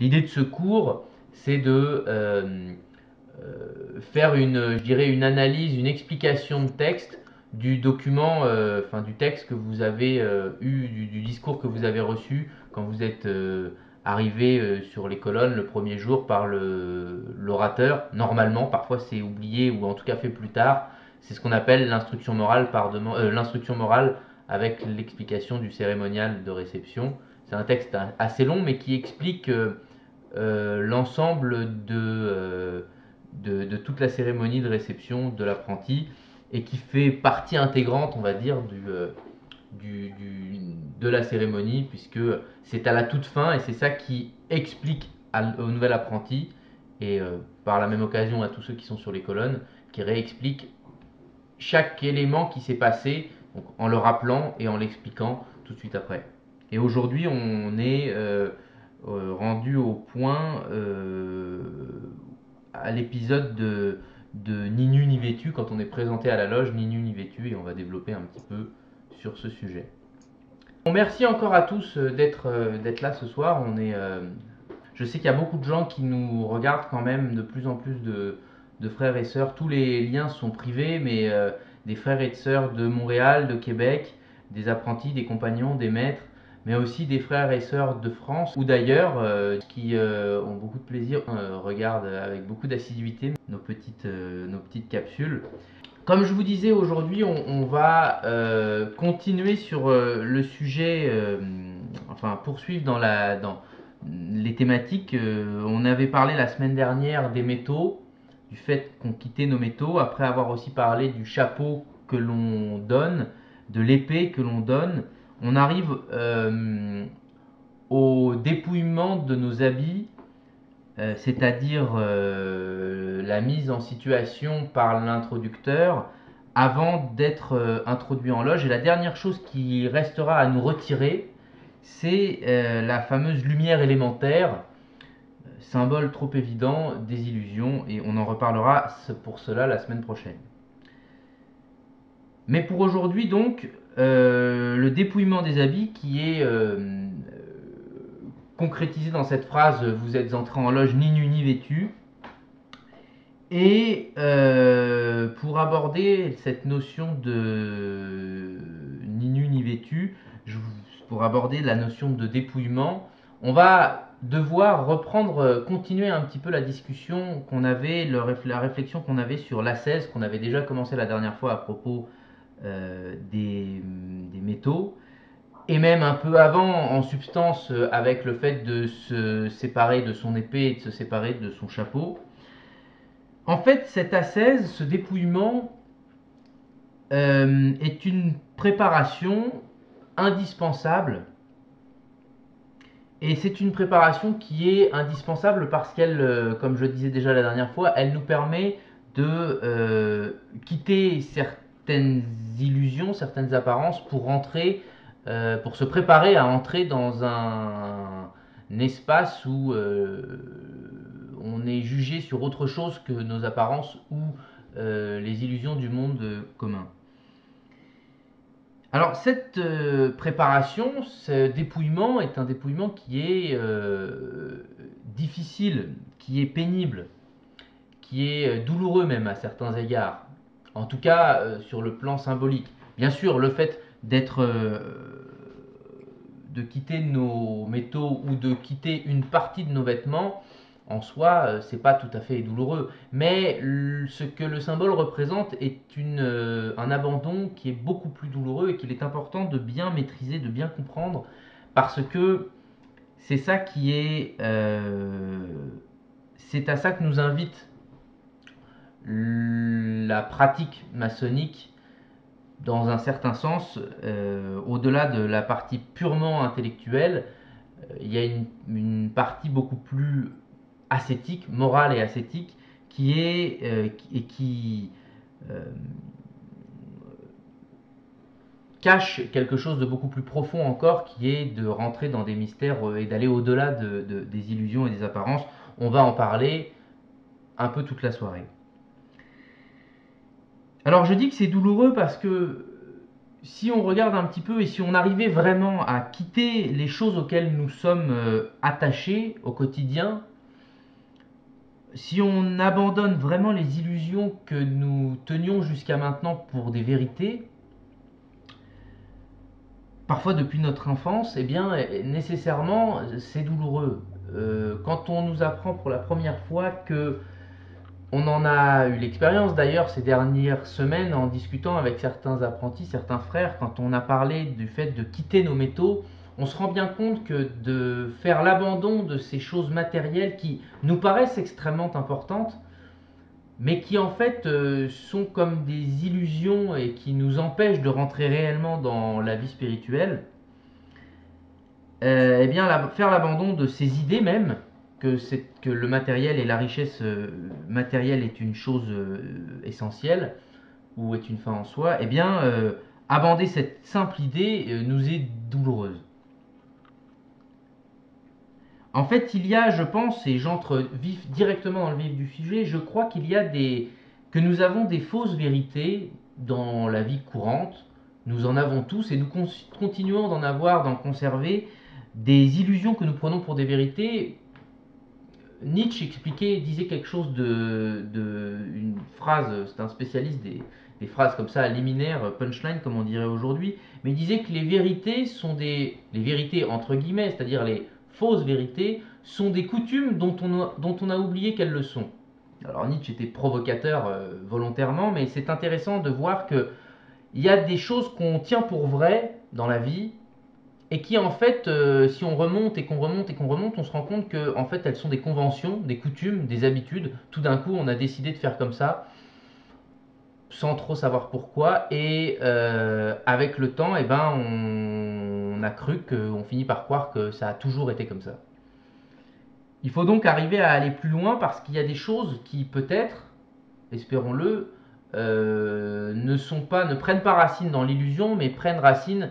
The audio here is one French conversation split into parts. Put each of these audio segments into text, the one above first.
L'idée de ce cours, c'est de faire je dirais une analyse, une explication de texte du document, enfin du texte que vous avez eu, du discours que vous avez reçu quand vous êtes arrivé sur les colonnes le premier jour par l'orateur. Normalement, parfois c'est oublié ou en tout cas fait plus tard. C'est ce qu'on appelle l'instruction morale l'instruction morale avec l'explication du cérémonial de réception. C'est un texte assez long, mais qui explique l'ensemble de toute la cérémonie de réception de l'apprenti et qui fait partie intégrante, on va dire, de la cérémonie, puisque c'est à la toute fin et c'est ça qui explique au nouvel apprenti et par la même occasion à tous ceux qui sont sur les colonnes, qui réexplique chaque élément qui s'est passé, donc en le rappelant et en l'expliquant tout de suite après. Et aujourd'hui, on est rendu au point à l'épisode de Ni nu ni vêtu, quand on est présenté à la loge ni nu ni vêtu, et on va développer un petit peu sur ce sujet. Bon, merci encore à tous d'être là ce soir. Je sais qu'il y a beaucoup de gens qui nous regardent quand même, de plus en plus de frères et sœurs. Tous les liens sont privés, mais des frères et sœurs de Montréal, de Québec, des apprentis, des compagnons, des maîtres, mais aussi des frères et sœurs de France ou d'ailleurs qui ont beaucoup de plaisir, regardent avec beaucoup d'assiduité nos petites capsules. Comme je vous disais, aujourd'hui, on va continuer sur le sujet, enfin poursuivre dans les thématiques. On avait parlé la semaine dernière des métaux, du fait qu'on quittait nos métaux, après avoir aussi parlé du chapeau que l'on donne, de l'épée que l'on donne. On arrive au dépouillement de nos habits, c'est-à-dire la mise en situation par l'introducteur avant d'être introduit en loge. Et la dernière chose qui restera à nous retirer, c'est la fameuse lumière élémentaire, symbole trop évident des illusions, et on en reparlera pour cela la semaine prochaine. Mais pour aujourd'hui donc, le dépouillement des habits qui est concrétisé dans cette phrase « vous êtes entré en loge ni nu ni vêtu ». Et pour aborder cette notion de ni nu ni vêtu, pour aborder la notion de dépouillement, on va devoir reprendre, continuer un petit peu la discussion qu'on avait, la réflexion qu'on avait sur l'ascèse, qu'on avait déjà commencé la dernière fois à propos des métaux, et même un peu avant en substance avec le fait de se séparer de son épée et de se séparer de son chapeau. En fait, cette ascèse, ce dépouillement, est une préparation indispensable. Et c'est une préparation qui est indispensable parce qu'elle, comme je le disais déjà la dernière fois, elle nous permet de quitter certaines illusions, certaines apparences pour pour se préparer à entrer dans un espace où on est jugé sur autre chose que nos apparences ou les illusions du monde commun. Alors cette préparation, ce dépouillement est un dépouillement qui est difficile, qui est pénible, qui est douloureux même à certains égards, en tout cas sur le plan symbolique. Bien sûr, le fait de quitter nos métaux ou de quitter une partie de nos vêtements, en soi, c'est pas tout à fait douloureux. Mais ce que le symbole représente est un abandon qui est beaucoup plus douloureux et qu'il est important de bien maîtriser, de bien comprendre, parce que c'est ça qui est, c'est à ça que nous invite la pratique maçonnique dans un certain sens, au-delà de la partie purement intellectuelle. Il y a une partie beaucoup plus ascétique, morale et ascétique, qui cache quelque chose de beaucoup plus profond encore, qui est de rentrer dans des mystères et d'aller au-delà des illusions et des apparences. On va en parler un peu toute la soirée. Alors je dis que c'est douloureux parce que si on regarde un petit peu et si on arrivait vraiment à quitter les choses auxquelles nous sommes attachés au quotidien, si on abandonne vraiment les illusions que nous tenions jusqu'à maintenant pour des vérités, parfois depuis notre enfance, eh bien, nécessairement, c'est douloureux. Quand on nous apprend pour la première fois que on en a eu l'expérience d'ailleurs ces dernières semaines en discutant avec certains apprentis, certains frères, quand on a parlé du fait de quitter nos métaux, on se rend bien compte que de faire l'abandon de ces choses matérielles qui nous paraissent extrêmement importantes, mais qui en fait sont comme des illusions et qui nous empêchent de rentrer réellement dans la vie spirituelle, eh bien, faire l'abandon de ces idées même, que le matériel et la richesse matérielle est une chose essentielle ou est une fin en soi, eh bien, abandonner cette simple idée nous est douloureuse. En fait, il y a, je pense, et j'entre directement dans le vif du sujet, je crois que nous avons des fausses vérités dans la vie courante. Nous en avons tous et nous continuons d'en avoir, d'en conserver des illusions que nous prenons pour des vérités. Nietzsche disait quelque chose une phrase, c'est un spécialiste des phrases comme ça, liminaires, punchline comme on dirait aujourd'hui, mais il disait que les vérités les vérités entre guillemets, c'est-à-dire les fausses vérités, sont des coutumes dont on a oublié qu'elles le sont. Alors Nietzsche était provocateur volontairement, mais c'est intéressant de voir que il y a des choses qu'on tient pour vraies dans la vie et qui en fait, si on remonte et qu'on remonte et qu'on remonte, on se rend compte que en fait elles sont des conventions, des coutumes, des habitudes. Tout d'un coup, on a décidé de faire comme ça, sans trop savoir pourquoi, et avec le temps, eh ben, on a cru qu'on finit par croire que ça a toujours été comme ça. Il faut donc arriver à aller plus loin parce qu'il y a des choses qui peut-être, espérons-le, ne prennent pas racine dans l'illusion, mais prennent racine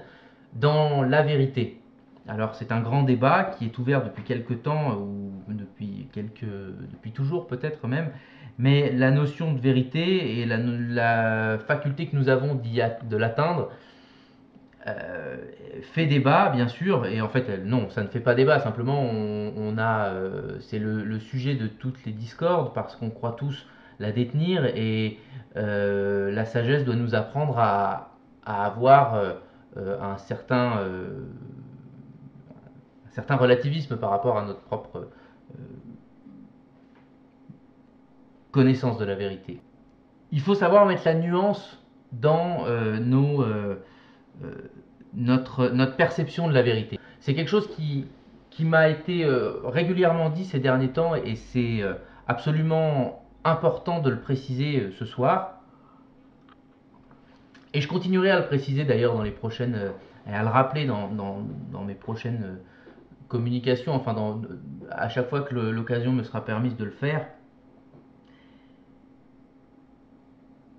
dans la vérité. Alors c'est un grand débat qui est ouvert depuis quelque temps, ou depuis toujours peut-être même, mais la notion de vérité et la faculté que nous avons de l'atteindre fait débat, bien sûr, et en fait, non, ça ne fait pas débat, simplement c'est le sujet de toutes les discordes, parce qu'on croit tous la détenir, et la sagesse doit nous apprendre à avoir un certain relativisme par rapport à notre propre connaissance de la vérité. Il faut savoir mettre la nuance dans notre perception de la vérité. C'est quelque chose qui m'a été régulièrement dit ces derniers temps et c'est absolument important de le préciser ce soir. Et je continuerai à le préciser d'ailleurs dans les prochaines, et à le rappeler dans mes prochaines communications, enfin à chaque fois que l'occasion me sera permise de le faire.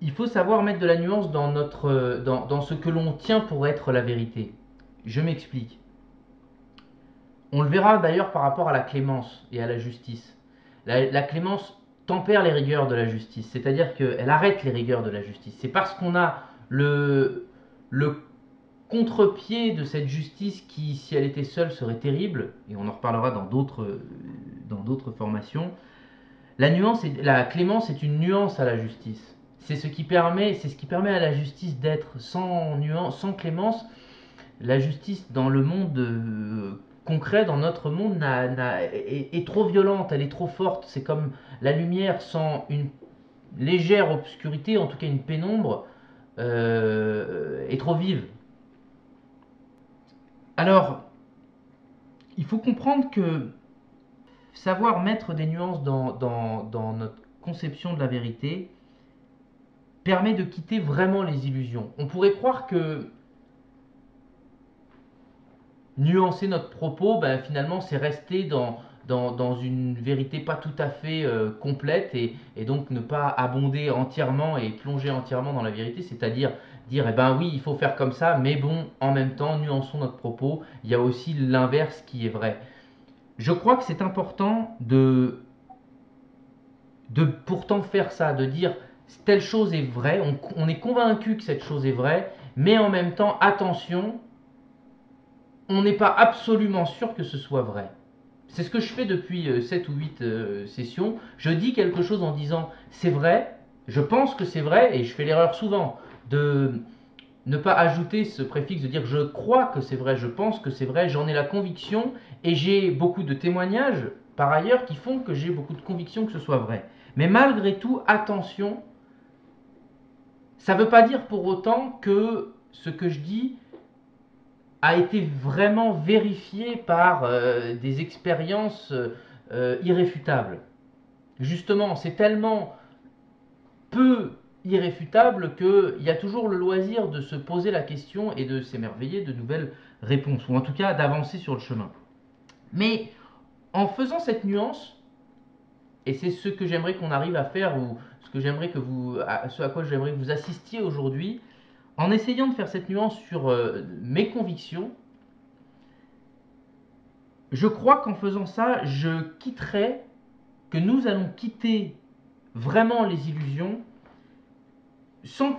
Il faut savoir mettre de la nuance dans ce que l'on tient pour être la vérité. Je m'explique. On le verra d'ailleurs par rapport à la clémence et à la justice. La clémence tempère les rigueurs de la justice, c'est-à-dire qu'elle arrête les rigueurs de la justice. C'est parce qu'on a le contre-pied de cette justice qui, si elle était seule, serait terrible, et on en reparlera dans d'autres formations. La clémence est une nuance à la justice. C'est ce qui permet à la justice d'être sans nuance, sans clémence. La justice dans le monde concret, dans notre monde, est trop violente, elle est trop forte. C'est comme la lumière sans une légère obscurité, en tout cas une pénombre, est trop vive. Alors, il faut comprendre que savoir mettre des nuances dans notre conception de la vérité permet de quitter vraiment les illusions. On pourrait croire que nuancer notre propos, ben, finalement, c'est rester dans une vérité pas tout à fait complète et donc ne pas abonder entièrement et plonger entièrement dans la vérité, c'est-à-dire dire, eh ben oui, il faut faire comme ça, mais bon, en même temps, nuançons notre propos. Il y a aussi l'inverse qui est vrai. Je crois que c'est important de pourtant faire ça, de dire telle chose est vraie, on est convaincu que cette chose est vraie, mais en même temps, attention, on n'est pas absolument sûr que ce soit vrai. C'est ce que je fais depuis 7 ou 8 sessions. Je dis quelque chose en disant c'est vrai, je pense que c'est vrai, et je fais l'erreur souvent de ne pas ajouter ce préfixe de dire je crois que c'est vrai, je pense que c'est vrai, j'en ai la conviction, et j'ai beaucoup de témoignages par ailleurs qui font que j'ai beaucoup de conviction que ce soit vrai. Mais malgré tout, attention, ça ne veut pas dire pour autant que ce que je dis a été vraiment vérifié par des expériences irréfutables. Justement, c'est tellement peu irréfutable qu'il y a toujours le loisir de se poser la question et de s'émerveiller de nouvelles réponses, ou en tout cas d'avancer sur le chemin. Mais en faisant cette nuance, et c'est ce que j'aimerais qu'on arrive à faire, ou ce à quoi j'aimerais que vous assistiez aujourd'hui, en essayant de faire cette nuance sur mes convictions, je crois qu'en faisant ça, que nous allons quitter vraiment les illusions sans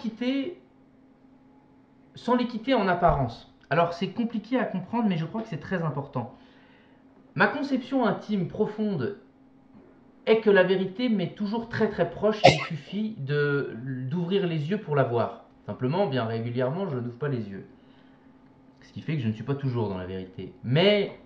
les quitter en apparence. Alors c'est compliqué à comprendre, mais je crois que c'est très important. Ma conception intime profonde est que la vérité m'est toujours très très proche et il suffit d'ouvrir les yeux pour la voir. Simplement, bien régulièrement, je n'ouvre pas les yeux. Ce qui fait que je ne suis pas toujours dans la vérité. Mais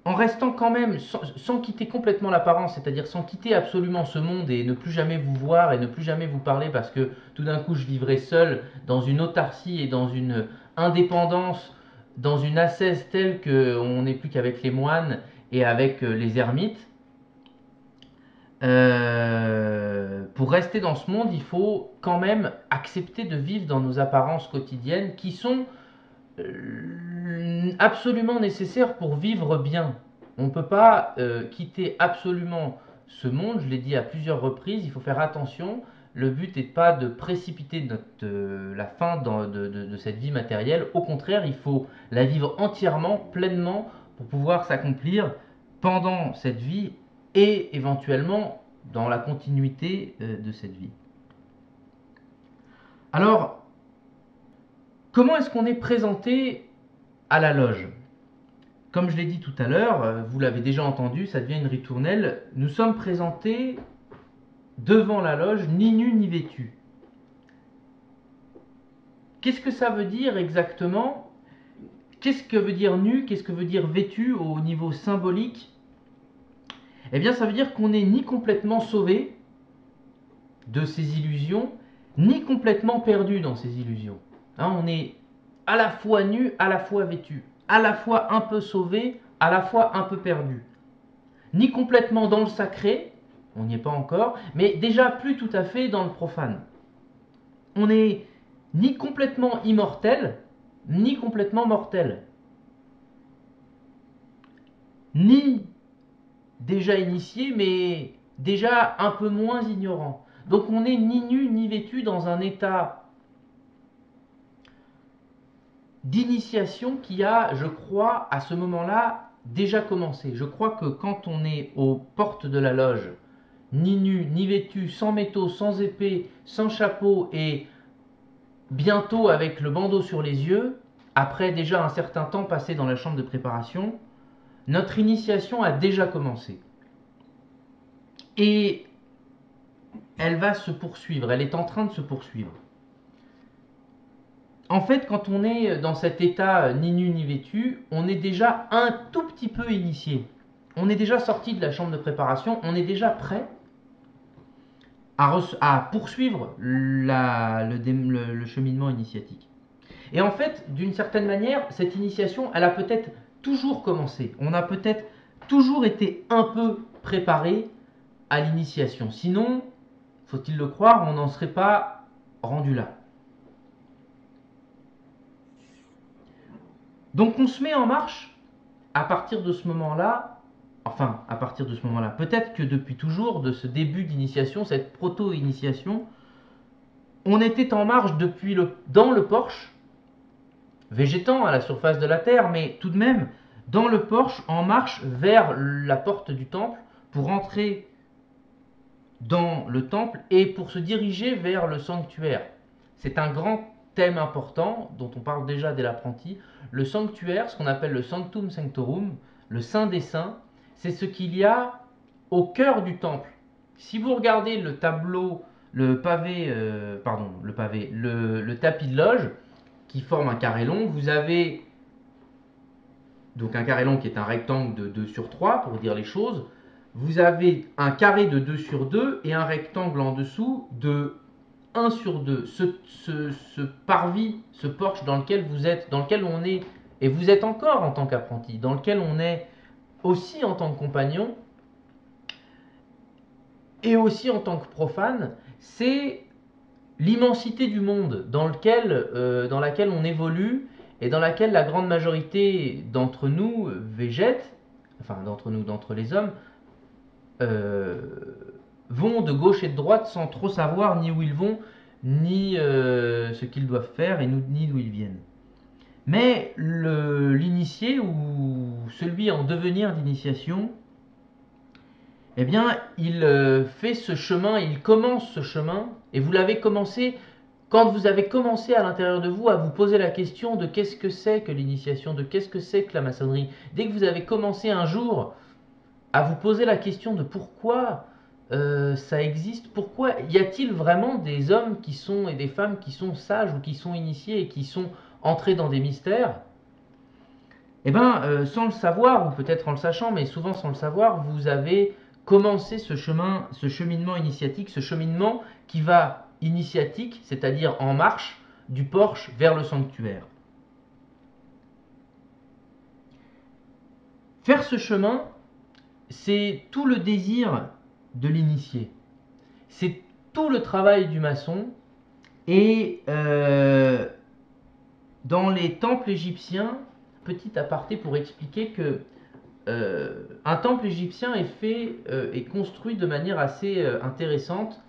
en restant quand même, sans quitter complètement l'apparence, c'est-à-dire sans quitter absolument ce monde et ne plus jamais vous voir et ne plus jamais vous parler parce que tout d'un coup je vivrai seul dans une autarcie et dans une indépendance, dans une ascèse telle qu'on n'est plus qu'avec les moines et avec les ermites. Pour rester dans ce monde, il faut quand même accepter de vivre dans nos apparences quotidiennes qui sont absolument nécessaire pour vivre bien. On ne peut pas quitter absolument ce monde, je l'ai dit à plusieurs reprises, il faut faire attention. Le but n'est pas de précipiter la fin de cette vie matérielle. Au contraire, il faut la vivre entièrement, pleinement, pour pouvoir s'accomplir pendant cette vie et éventuellement dans la continuité de cette vie. Alors, comment est-ce qu'on est présenté à la loge? Comme je l'ai dit tout à l'heure, vous l'avez déjà entendu, ça devient une ritournelle. Nous sommes présentés devant la loge, ni nus ni vêtus. Qu'est-ce que ça veut dire exactement? Qu'est-ce que veut dire nu? Qu'est-ce que veut dire vêtu au niveau symbolique? Eh bien, ça veut dire qu'on n'est ni complètement sauvé de ces illusions, ni complètement perdu dans ces illusions. Hein, on est à la fois nu, à la fois vêtu, à la fois un peu sauvé, à la fois un peu perdu. Ni complètement dans le sacré, on n'y est pas encore, mais déjà plus tout à fait dans le profane. On n'est ni complètement immortel, ni complètement mortel. Ni déjà initié, mais déjà un peu moins ignorant. Donc on n'est ni nu ni vêtu dans un état d'initiation qui a, je crois, à ce moment-là, déjà commencé. Je crois que quand on est aux portes de la loge, ni nu, ni vêtu, sans métaux, sans épée, sans chapeau et bientôt avec le bandeau sur les yeux, après déjà un certain temps passé dans la chambre de préparation, notre initiation a déjà commencé. Et elle va se poursuivre, elle est en train de se poursuivre. En fait, quand on est dans cet état ni nu ni vêtu, on est déjà un tout petit peu initié. On est déjà sorti de la chambre de préparation, on est déjà prêt à poursuivre le cheminement initiatique. Et en fait, d'une certaine manière, cette initiation, elle a peut-être toujours commencé. On a peut-être toujours été un peu préparé à l'initiation. Sinon, faut-il le croire, on n'en serait pas rendu là. Donc on se met en marche à partir de ce moment-là, peut-être que depuis toujours, de ce début d'initiation, cette proto-initiation, on était en marche dans le porche, végétant à la surface de la terre, mais tout de même dans le porche, en marche vers la porte du temple pour entrer dans le temple et pour se diriger vers le sanctuaire. C'est un grand thème important dont on parle déjà dès l'apprenti. Le sanctuaire, ce qu'on appelle le sanctum sanctorum, le saint des saints, c'est ce qu'il y a au cœur du temple. Si vous regardez le tableau, le tapis de loge qui forme un carré long, vous avez donc un carré long qui est un rectangle de 2 sur 3 pour dire les choses. Vous avez un carré de 2 sur 2 et un rectangle en dessous de 1 sur 2. Ce parvis, ce porche dans lequel vous êtes, dans lequel on est, et vous êtes encore en tant qu'apprenti, dans lequel on est aussi en tant que compagnon, et aussi en tant que profane, c'est l'immensité du monde dans laquelle on évolue et dans laquelle la grande majorité d'entre nous végète, enfin d'entre les hommes, euh, vont de gauche et de droite sans trop savoir ni où ils vont, ni ce qu'ils doivent faire, et ni d'où ils viennent. Mais l'initié ou celui en devenir d'initiation, eh bien, il fait ce chemin, il commence ce chemin, et vous l'avez commencé quand vous avez commencé à l'intérieur de vous à vous poser la question de qu'est-ce que c'est que l'initiation, de qu'est-ce que c'est que la maçonnerie. Dès que vous avez commencé un jour à vous poser la question de pourquoi ça existe, pourquoi y a-t-il vraiment des hommes qui sont et des femmes qui sont sages ou qui sont initiés et qui sont entrés dans des mystères, eh bien, sans le savoir, ou peut-être en le sachant, mais souvent sans le savoir, vous avez commencé ce chemin, ce cheminement initiatique, ce cheminement qui va initiatique, c'est-à-dire en marche, du porche vers le sanctuaire. Faire ce chemin, c'est tout le désir de l'initié. C'est tout le travail du maçon. Et dans les temples égyptiens, petit aparté pour expliquer que un temple égyptien est construit de manière assez intéressante.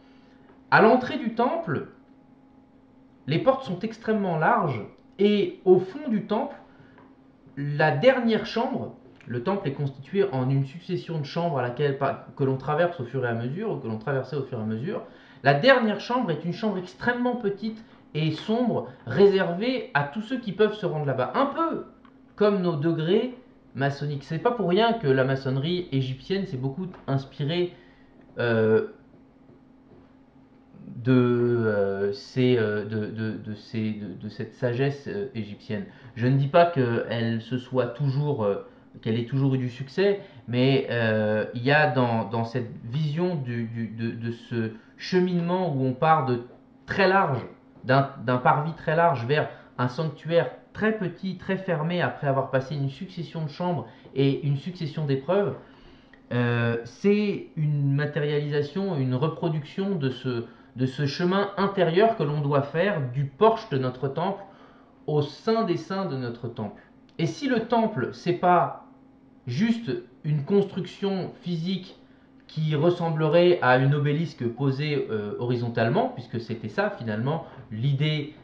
À l'entrée du temple, les portes sont extrêmement larges et au fond du temple, la dernière chambre, le temple est constitué en une succession de chambres que l'on traverse au fur et à mesure, que l'on traversait au fur et à mesure. La dernière chambre est une chambre extrêmement petite et sombre, réservée à tous ceux qui peuvent se rendre là-bas. Un peu comme nos degrés maçonniques. C'est pas pour rien que la maçonnerie égyptienne s'est beaucoup inspirée euh, de cette sagesse égyptienne. Je ne dis pas qu'elle ait toujours eu du succès, mais il y a dans cette vision de ce cheminement où on part de très large, d'un parvis très large vers un sanctuaire très petit, très fermé, après avoir passé une succession de chambres et une succession d'épreuves, c'est une matérialisation, une reproduction de ce chemin intérieur que l'on doit faire du porche de notre temple au sein des saints de notre temple. Et si le temple, c'est pas juste une construction physique qui ressemblerait à une obélisque posée horizontalement, puisque c'était ça finalement l'idée,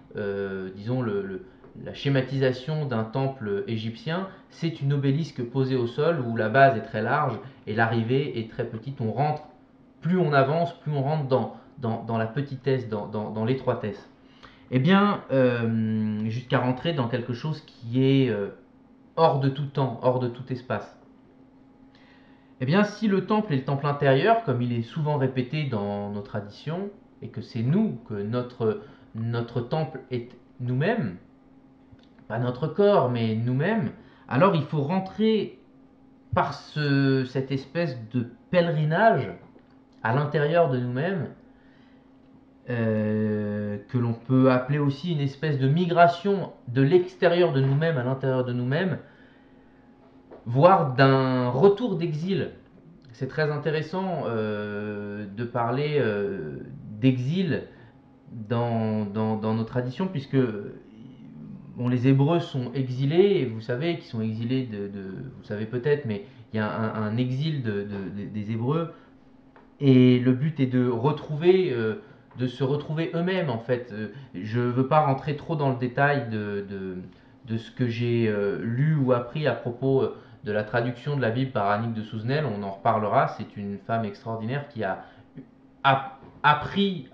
disons la schématisation d'un temple égyptien, c'est une obélisque posée au sol où la base est très large et l'arrivée est très petite. On rentre, plus on avance, plus on rentre dans la petitesse, dans l'étroitesse. Eh bien, jusqu'à rentrer dans quelque chose qui est hors de tout temps, hors de tout espace. Eh bien, si le temple est le temple intérieur, comme il est souvent répété dans nos traditions, et que c'est nous, que notre temple est nous-mêmes, pas notre corps, mais nous-mêmes, alors il faut rentrer par cette espèce de pèlerinage à l'intérieur de nous-mêmes, que l'on peut appeler aussi une espèce de migration de l'extérieur de nous-mêmes à l'intérieur de nous-mêmes, voire d'un retour d'exil. C'est très intéressant de parler d'exil dans nos traditions, puisque bon, les Hébreux sont exilés, et vous savez qu'ils sont exilés vous savez peut-être, mais il y a un exil des Hébreux, et le but est de se retrouver eux-mêmes en fait. Je ne veux pas rentrer trop dans le détail de ce que j'ai lu ou appris à propos de la traduction de la Bible par Annick de Souzenel. On en reparlera. C'est une femme extraordinaire qui a appris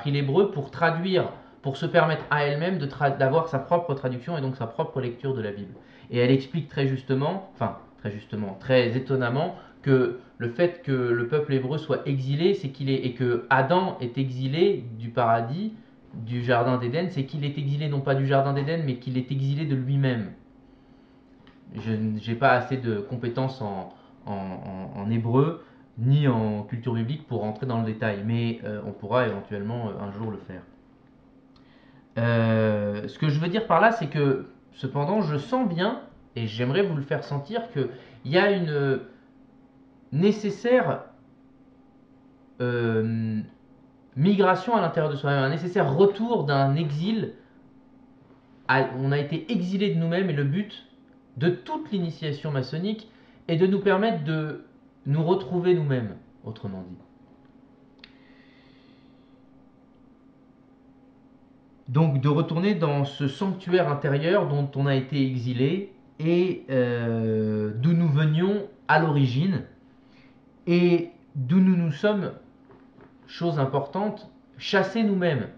l'hébreu pour traduire, pour se permettre à elle-même d'avoir sa propre traduction et donc sa propre lecture de la Bible. Et elle explique très justement, très étonnamment, que le fait que le peuple hébreu soit exilé, et que Adam est exilé du paradis, du jardin d'Éden, c'est qu'il est exilé non pas du jardin d'Éden, mais qu'il est exilé de lui-même. Je n'ai pas assez de compétences en hébreu ni en culture biblique pour rentrer dans le détail, mais on pourra éventuellement un jour le faire. Ce que je veux dire par là, c'est que cependant, je sens bien, et j'aimerais vous le faire sentir, qu'il y a une nécessaire migration à l'intérieur de soi-même, un nécessaire retour d'un exil. On a été exilé de nous-mêmes et le but de toute l'initiation maçonnique est de nous permettre de nous retrouver nous-mêmes, autrement dit. Donc de retourner dans ce sanctuaire intérieur dont on a été exilé et d'où nous venions à l'origine et d'où nous nous sommes, chose importante, chassés nous-mêmes.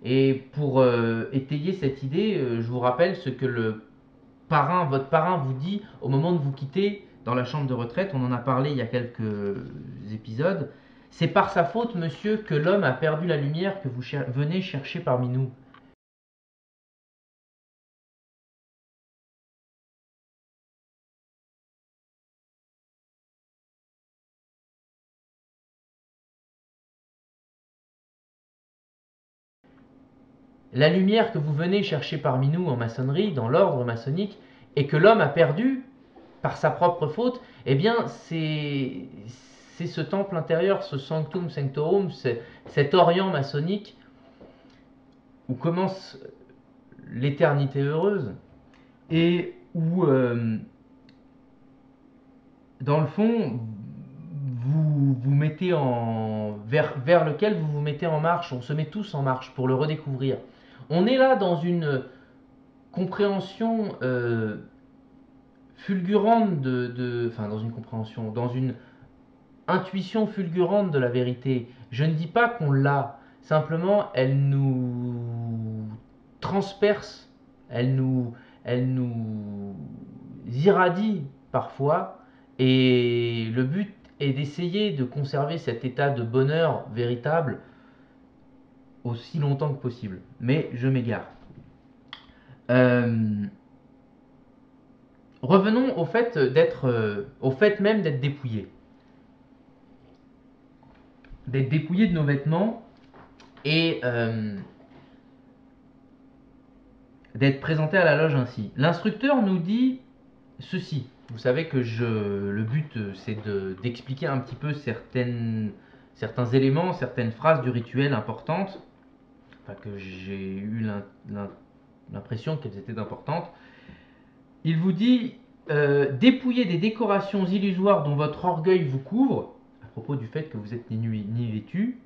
Et pour étayer cette idée, je vous rappelle ce que votre parrain vous dit au moment de vous quitter dans la chambre de retraite. On en a parlé il y a quelques épisodes. C'est par sa faute, monsieur, que l'homme a perdu la lumière que vous venez chercher parmi nous. La lumière que vous venez chercher parmi nous en maçonnerie, dans l'ordre maçonnique, et que l'homme a perdu par sa propre faute, eh bien c'est ce temple intérieur, ce sanctum sanctorum, cet orient maçonnique où commence l'éternité heureuse et où, dans le fond, vous mettez vers lequel vous vous mettez en marche. On se met tous en marche pour le redécouvrir. On est là dans une compréhension fulgurante dans une intuition fulgurante de la vérité. Je ne dis pas qu'on l'a, simplement elle nous transperce, elle nous irradie parfois, et le but est d'essayer de conserver cet état de bonheur véritable aussi longtemps que possible. Mais je m'égare. Revenons au fait même d'être dépouillé. D'être dépouillé de nos vêtements et d'être présenté à la loge ainsi. L'instructeur nous dit ceci. Vous savez que le but, c'est d'expliquer un petit peu certains éléments, certaines phrases du rituel importantes, enfin que j'ai eu l'impression qu'elles étaient importantes. Il vous dit dépouillez des décorations illusoires dont votre orgueil vous couvre, à propos du fait que vous êtes ni nu ni vêtu.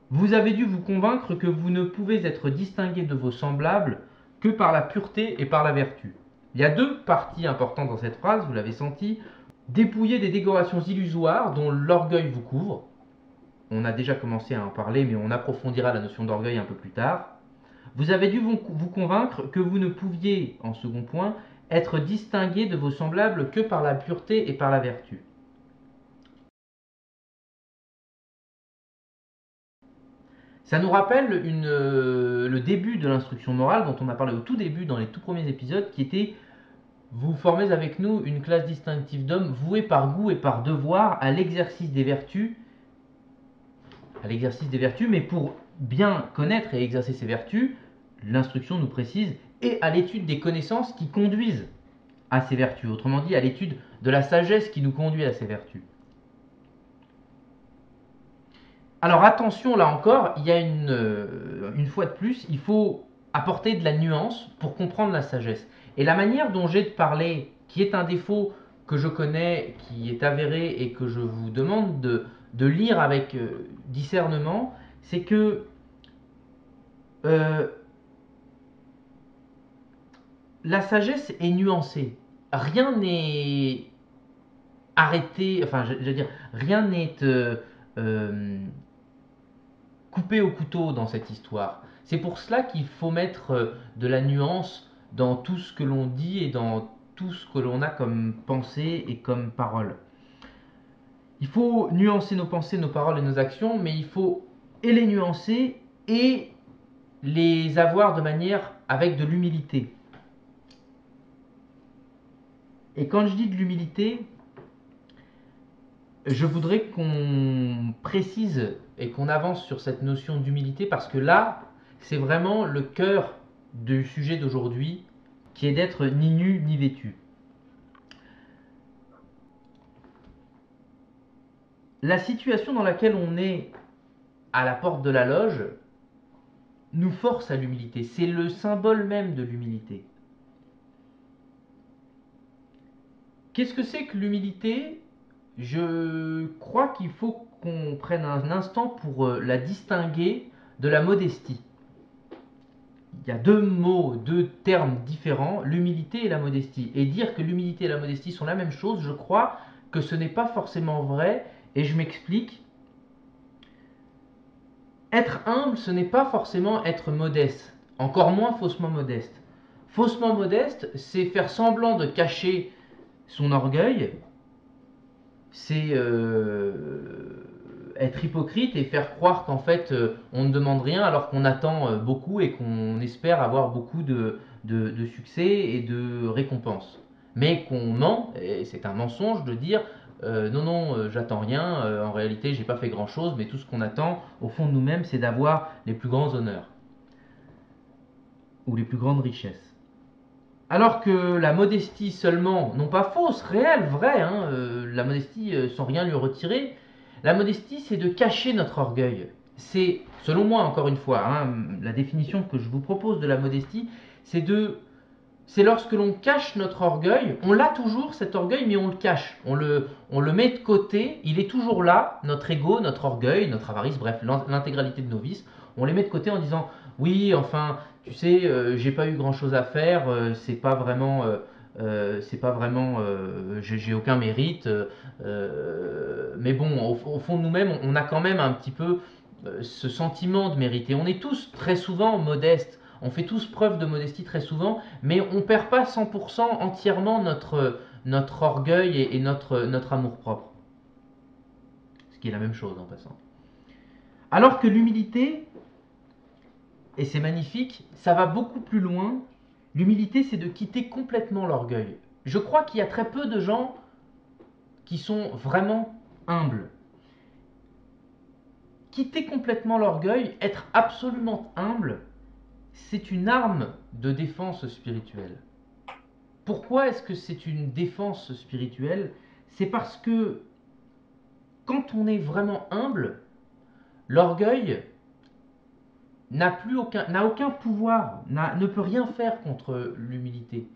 Vous avez dû vous convaincre que vous ne pouvez être distingué de vos semblables que par la pureté et par la vertu. Il y a deux parties importantes dans cette phrase, vous l'avez senti. Dépouillez des décorations illusoires dont l'orgueil vous couvre. On a déjà commencé à en parler, mais on approfondira la notion d'orgueil un peu plus tard. Vous avez dû vous convaincre que vous ne pouviez, en second point, être distingué de vos semblables que par la pureté et par la vertu. Ça nous rappelle le début de l'instruction morale dont on a parlé au tout début dans les tout premiers épisodes, qui était vous formez avec nous une classe distinctive d'hommes voués par goût et par devoir à l'exercice des vertus, mais pour bien connaître et exercer ces vertus, l'instruction nous précise, et à l'étude des connaissances qui conduisent à ces vertus, autrement dit à l'étude de la sagesse qui nous conduit à ces vertus. Alors attention, là encore, il y a une fois de plus, il faut apporter de la nuance pour comprendre la sagesse. Et la manière dont j'ai de parler, qui est un défaut que je connais, qui est avéré et que je vous demande de lire avec discernement, c'est que la sagesse est nuancée. Rien n'est arrêté, enfin je veux dire, rien n'est coupé au couteau dans cette histoire. C'est pour cela qu'il faut mettre de la nuance dans tout ce que l'on dit et dans tout ce que l'on a comme pensée et comme parole. Il faut nuancer nos pensées, nos paroles et nos actions, mais il faut et les nuancer et les avoir de manière avec de l'humilité. Et quand je dis de l'humilité, je voudrais qu'on précise et qu'on avance sur cette notion d'humilité parce que là, c'est vraiment le cœur du sujet d'aujourd'hui qui est d'être ni nu ni vêtu. La situation dans laquelle on est à la porte de la loge nous force à l'humilité. C'est le symbole même de l'humilité. Qu'est-ce que c'est que l'humilité ? Je crois qu'il faut qu'on prenne un instant pour la distinguer de la modestie. Il y a deux mots, deux termes différents, l'humilité et la modestie. Et dire que l'humilité et la modestie sont la même chose, je crois que ce n'est pas forcément vrai, et je m'explique. Être humble, ce n'est pas forcément être modeste, encore moins faussement modeste. Faussement modeste, c'est faire semblant de cacher son orgueil, c'est être hypocrite et faire croire qu'en fait on ne demande rien alors qu'on attend beaucoup et qu'on espère avoir beaucoup de succès et de récompenses. Mais qu'on ment, et c'est un mensonge de dire non, j'attends rien, en réalité j'ai pas fait grand chose, mais tout ce qu'on attend au fond de nous-mêmes c'est d'avoir les plus grands honneurs ou les plus grandes richesses. Alors que la modestie seulement, non pas fausse, réelle, vraie, hein, la modestie sans rien lui retirer, la modestie c'est de cacher notre orgueil. C'est, selon moi encore une fois, hein, la définition que je vous propose de la modestie, c'est lorsque l'on cache notre orgueil, on l'a toujours cet orgueil mais on le cache, on le met de côté, il est toujours là, notre ego, notre orgueil, notre avarice, bref, l'intégralité de nos vices, on les met de côté en disant oui, enfin, tu sais, j'ai pas eu grand chose à faire, j'ai aucun mérite, mais bon, au fond de nous-mêmes, on a quand même un petit peu ce sentiment de mériter. On est tous très souvent modestes, on fait tous preuve de modestie très souvent, mais on ne perd pas 100% entièrement notre orgueil et notre amour-propre. Ce qui est la même chose en passant. Alors que l'humilité, et c'est magnifique, ça va beaucoup plus loin. L'humilité, c'est de quitter complètement l'orgueil. Je crois qu'il y a très peu de gens qui sont vraiment humbles. Quitter complètement l'orgueil, être absolument humble, c'est une arme de défense spirituelle. Pourquoi est-ce que c'est une défense spirituelle ? C'est parce que quand on est vraiment humble, l'orgueil n'a aucun pouvoir, ne peut rien faire contre l'humilité.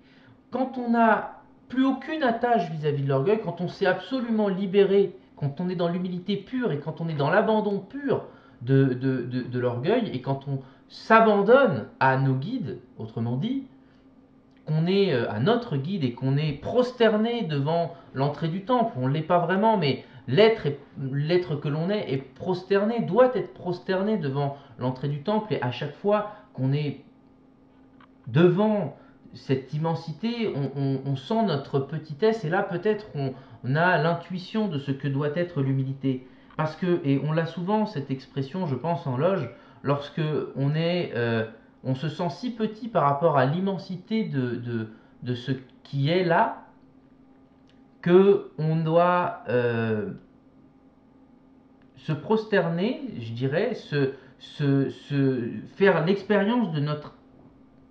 Quand on n'a plus aucune attache vis-à-vis de l'orgueil, quand on s'est absolument libéré, quand on est dans l'humilité pure et quand on est dans l'abandon pur de l'orgueil et quand on s'abandonne à nos guides, autrement dit, qu'on est à notre guide et qu'on est prosterné devant l'entrée du temple. On ne l'est pas vraiment, mais l'être que l'on est prosterné, doit être prosterné devant l'entrée du temple. Et à chaque fois qu'on est devant cette immensité, on sent notre petitesse. Et là, peut-être, on a l'intuition de ce que doit être l'humilité. Parce que, et on l'a souvent, cette expression, je pense, en loge, lorsque on se sent si petit par rapport à l'immensité de ce qui est là, qu'on doit se prosterner, je dirais, faire l'expérience de notre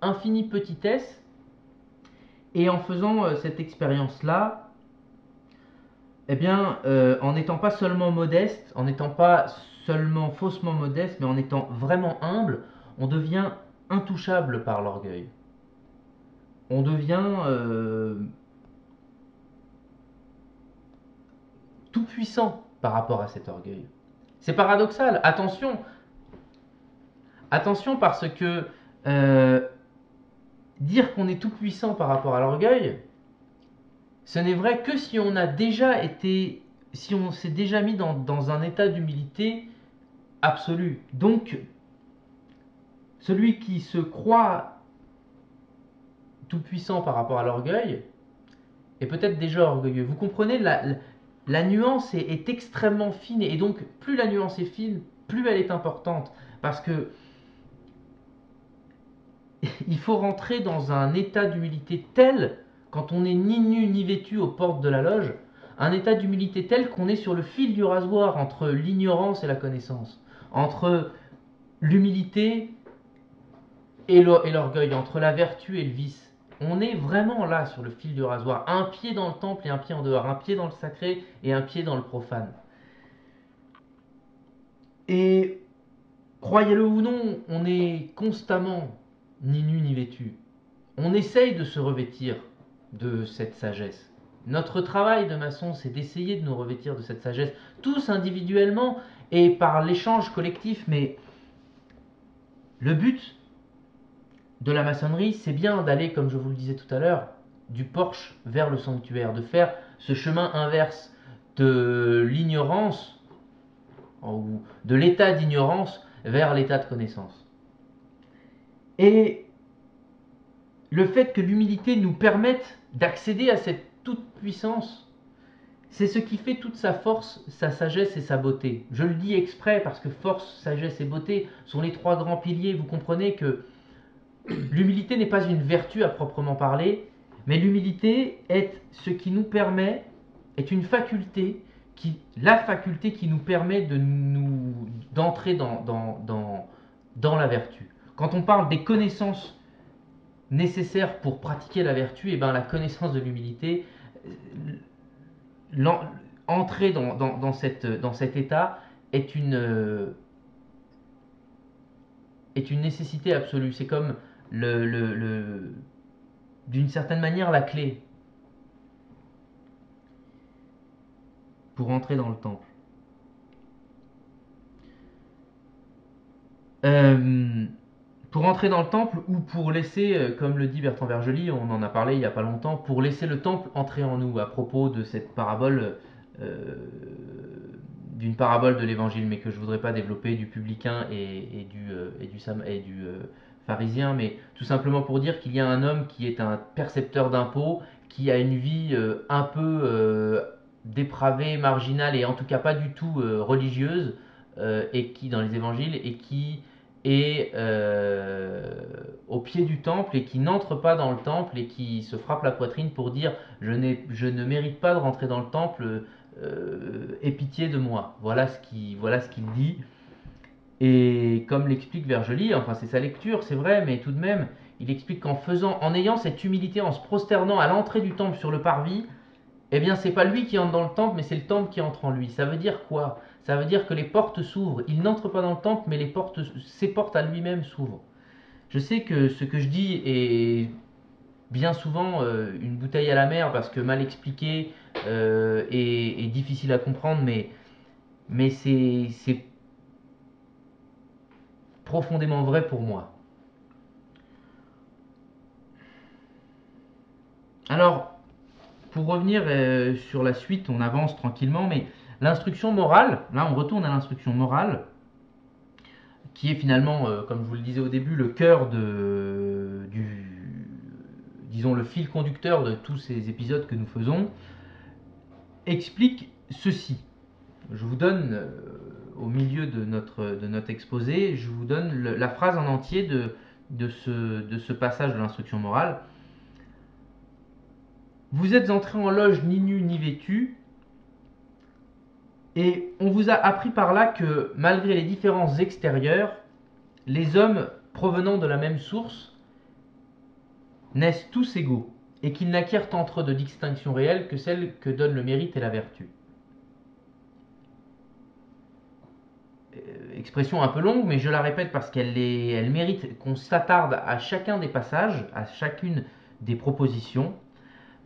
infinie petitesse, et en faisant cette expérience-là, eh bien, en n'étant pas seulement modeste, en n'étant pas seulement faussement modeste, mais en étant vraiment humble, on devient intouchable par l'orgueil. On devient tout puissant par rapport à cet orgueil. C'est paradoxal, attention parce que dire qu'on est tout puissant par rapport à l'orgueil, ce n'est vrai que si on s'est déjà mis dans un état d'humilité absolue. Donc, celui qui se croit tout puissant par rapport à l'orgueil est peut-être déjà orgueilleux. Vous comprenez, la nuance est extrêmement fine, et donc plus la nuance est fine, plus elle est importante. Parce que il faut rentrer dans un état d'humilité tel, quand on n'est ni nu ni vêtu aux portes de la loge, un état d'humilité tel qu'on est sur le fil du rasoir entre l'ignorance et la connaissance, entre l'humilité et l'orgueil, entre la vertu et le vice. On est vraiment là sur le fil du rasoir, un pied dans le temple et un pied en dehors, un pied dans le sacré et un pied dans le profane. Et croyez-le ou non, on est constamment ni nu ni vêtu. On essaye de se revêtir de cette sagesse. Notre travail de maçon, c'est d'essayer de nous revêtir de cette sagesse, tous individuellement et par l'échange collectif, mais le but de la maçonnerie, c'est bien d'aller, comme je vous le disais tout à l'heure, du porche vers le sanctuaire, de faire ce chemin inverse de l'ignorance ou de l'état d'ignorance vers l'état de connaissance. Et le fait que l'humilité nous permette d'accéder à cette toute-puissance, c'est ce qui fait toute sa force, sa sagesse et sa beauté. Je le dis exprès parce que force, sagesse et beauté sont les trois grands piliers. Vous comprenez que l'humilité n'est pas une vertu à proprement parler, mais l'humilité est ce qui nous permet, est une faculté, la faculté qui nous permet d'entrer dans la vertu. Quand on parle des connaissances nécessaires pour pratiquer la vertu, et bien la connaissance de l'humilité, entrer dans cet état est une nécessité absolue. C'est comme d'une certaine manière la clé pour entrer dans le temple. Pour entrer dans le temple ou pour laisser, comme le dit Bertrand Vergely, on en a parlé il n'y a pas longtemps, pour laisser le temple entrer en nous, à propos de cette parabole, d'une parabole de l'évangile, mais que je ne voudrais pas développer, du publicain et du pharisien, mais tout simplement pour dire qu'il y a un homme qui est un percepteur d'impôts, qui a une vie un peu dépravée, marginale et en tout cas pas du tout religieuse, et qui dans les évangiles, et qui est au pied du temple et qui n'entre pas dans le temple et qui se frappe la poitrine pour dire je ne mérite pas de rentrer dans le temple, aie pitié de moi. Voilà ce qu'il dit. Et comme l'explique Vergely, enfin c'est sa lecture, c'est vrai, mais tout de même, il explique en ayant cette humilité, en se prosternant à l'entrée du temple sur le parvis, eh bien c'est pas lui qui entre dans le temple, mais c'est le temple qui entre en lui. Ça veut dire quoi? Ça veut dire que les portes s'ouvrent. Il n'entre pas dans le temple, mais ses portes à lui-même s'ouvrent. Je sais que ce que je dis est bien souvent une bouteille à la mer parce que mal expliqué et difficile à comprendre, mais c'est profondément vrai pour moi. Alors, pour revenir sur la suite, on avance tranquillement, mais l'instruction morale, là on retourne à l'instruction morale, qui est finalement, comme je vous le disais au début, le cœur disons le fil conducteur de tous ces épisodes que nous faisons, explique ceci. Je vous donne, au milieu de notre exposé, je vous donne la phrase en entier de ce passage de l'instruction morale. Vous êtes entrés en loge ni nu ni vêtu, et on vous a appris par là que malgré les différences extérieures, les hommes provenant de la même source naissent tous égaux, et qu'ils n'acquièrent entre eux de distinction réelle que celle que donnent le mérite et la vertu. Expression un peu longue, mais je la répète parce elle mérite qu'on s'attarde à chacun des passages, à chacune des propositions.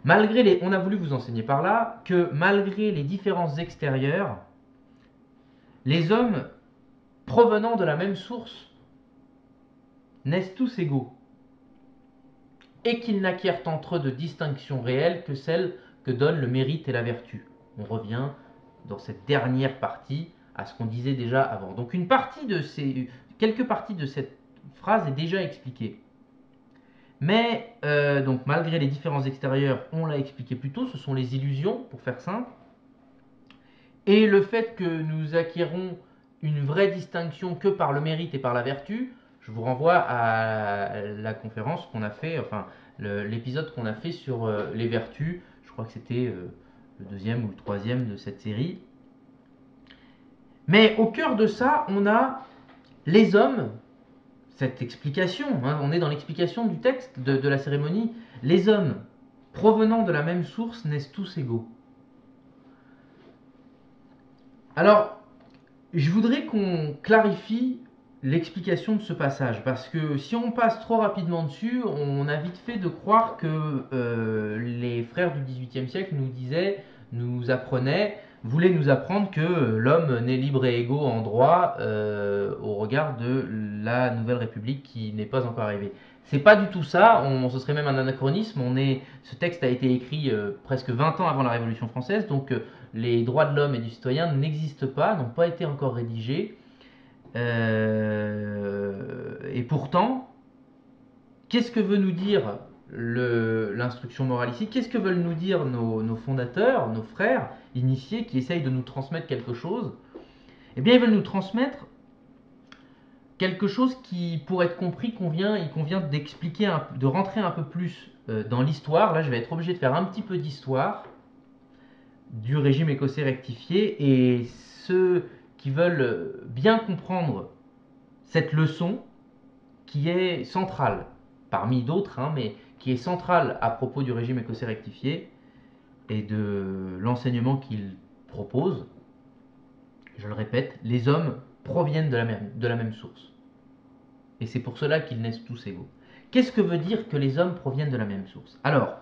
On a voulu vous enseigner par là que malgré les différences extérieures, les hommes provenant de la même source naissent tous égaux, et qu'ils n'acquièrent entre eux de distinction réelle que celle que donnent le mérite et la vertu. On revient dans cette dernière partie à ce qu'on disait déjà avant. Donc quelques parties de cette phrase est déjà expliquée. Mais donc malgré les différences extérieures, on l'a expliqué plus tôt, ce sont les illusions, pour faire simple. Et le fait que nous acquérons une vraie distinction que par le mérite et par la vertu, je vous renvoie à la conférence qu'on a fait, enfin l'épisode qu'on a fait sur les vertus. Je crois que c'était le deuxième ou le troisième de cette série. Mais au cœur de ça, on a les hommes, cette explication, hein, on est dans l'explication du texte de la cérémonie, les hommes provenant de la même source naissent tous égaux. Alors, je voudrais qu'on clarifie l'explication de ce passage, parce que si on passe trop rapidement dessus, on a vite fait de croire que les frères du XVIIIe siècle voulaient nous apprendre que l'homme n'est libre et égaux en droit au regard de la Nouvelle République qui n'est pas encore arrivée. C'est pas du tout ça, ce serait même un anachronisme. Ce texte a été écrit presque 20 ans avant la Révolution française, donc les droits de l'homme et du citoyen n'existent pas, n'ont pas été encore rédigés. Et pourtant, qu'est-ce que veut nous dire l'instruction morale ici? Qu'est-ce que veulent nous dire nos fondateurs, nos frères initiés qui essayent de nous transmettre quelque chose? Eh bien, ils veulent nous transmettre quelque chose qui, pour être compris, il convient d'expliquer, de rentrer un peu plus dans l'histoire. Là, je vais être obligé de faire un petit peu d'histoire du régime écossais rectifié, et ceux qui veulent bien comprendre cette leçon qui est centrale, parmi d'autres, hein, mais qui est centrale à propos du régime écossais rectifié et de l'enseignement qu'il propose. Je le répète, les hommes proviennent de la même source. Et c'est pour cela qu'ils naissent tous égaux. Qu'est-ce que veut dire que les hommes proviennent de la même source? Alors,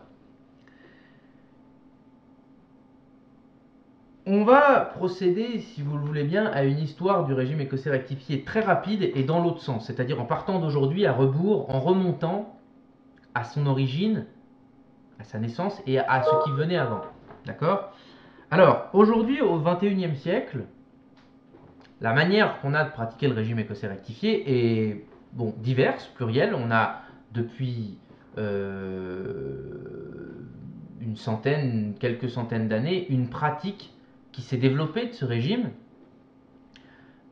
on va procéder, si vous le voulez bien, à une histoire du régime écossais rectifié très rapide et dans l'autre sens, c'est-à-dire en partant d'aujourd'hui à rebours, en remontant à son origine, à sa naissance et à ce qui venait avant. D'accord? Alors, aujourd'hui, au XXIe siècle, la manière qu'on a de pratiquer le régime écossais rectifié est diverse, plurielle. On a depuis quelques centaines d'années, une pratique qui s'est développée de ce régime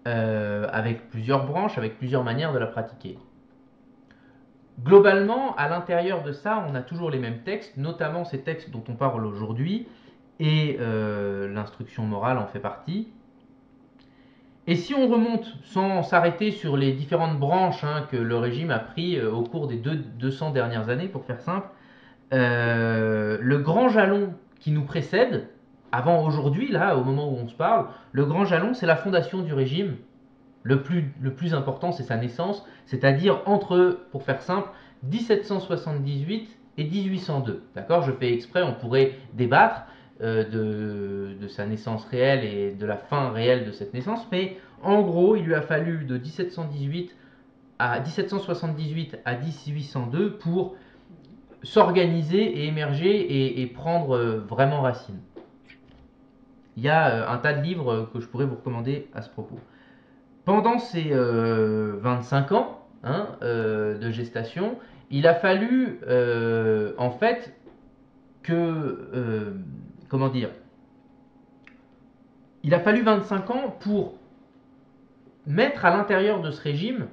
avec plusieurs branches, avec plusieurs manières de la pratiquer. Globalement, à l'intérieur de ça, on a toujours les mêmes textes, notamment ces textes dont on parle aujourd'hui, et l'instruction morale en fait partie. Et si on remonte, sans s'arrêter sur les différentes branches que le régime a pris au cours des 200 dernières années, pour faire simple, le grand jalon qui nous précède, avant aujourd'hui, là, au moment où on se parle, le grand jalon, c'est la fondation du régime. Le plus important, c'est sa naissance, c'est-à-dire entre, pour faire simple, 1778 et 1802. D'accord? Je fais exprès, on pourrait débattre de sa naissance réelle et de la fin réelle de cette naissance, mais en gros, il lui a fallu de 1778 à 1778 à 1802 pour s'organiser et émerger et prendre vraiment racine. Il y a un tas de livres que je pourrais vous recommander à ce propos. Pendant ces 25 ans de gestation, il a fallu en fait que comment dire, il a fallu 25 ans pour mettre à l'intérieur de ce régime,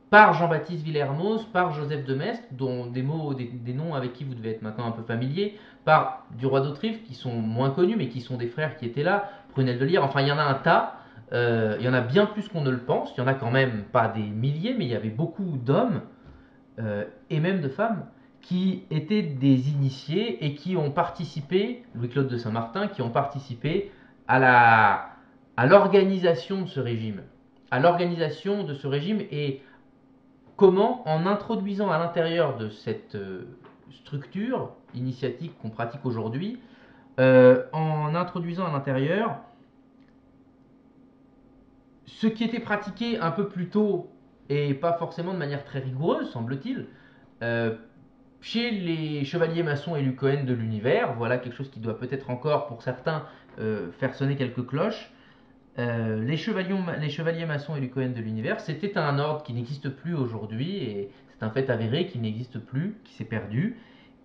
par Jean-Baptiste Villermoz, par Joseph de Maistre, dont des noms avec qui vous devez être maintenant un peu familier, par Duroy d'Autrive, qui sont moins connus, mais qui sont des frères qui étaient là, Prunel de Lire, enfin il y en a un tas, il y en a bien plus qu'on ne le pense, il y en a quand même pas des milliers, mais il y avait beaucoup d'hommes, et même de femmes, qui étaient des initiés et qui ont participé, Louis-Claude de Saint-Martin, qui ont participé à l'organisation de ce régime. À l'organisation de ce régime et comment, en introduisant à l'intérieur de cette structure initiatique qu'on pratique aujourd'hui, en introduisant à l'intérieur ce qui était pratiqué un peu plus tôt et pas forcément de manière très rigoureuse, semble-t-il, chez les chevaliers maçons et Cohen de l'univers. Voilà quelque chose qui doit peut-être encore, pour certains, faire sonner quelques cloches. les chevaliers maçons et Lucoën de l'univers, c'était un ordre qui n'existe plus aujourd'hui, et c'est un fait avéré qui n'existe plus, qui s'est perdu,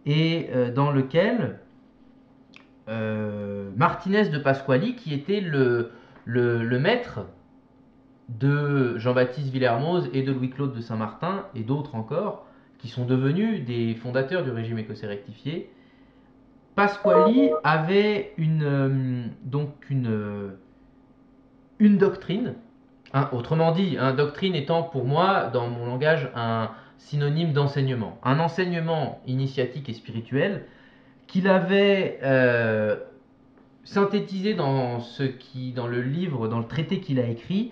et dans lequel Martinez de Pasquali, qui était le maître de Jean-Baptiste Villermoz et de Louis-Claude de Saint-Martin, et d'autres encore, qui sont devenus des fondateurs du régime écossais rectifié, Pasquali avait une doctrine, autrement dit, doctrine étant pour moi, dans mon langage, un synonyme d'enseignement. Un enseignement initiatique et spirituel qu'il avait synthétisé dans le livre, dans le traité qu'il a écrit,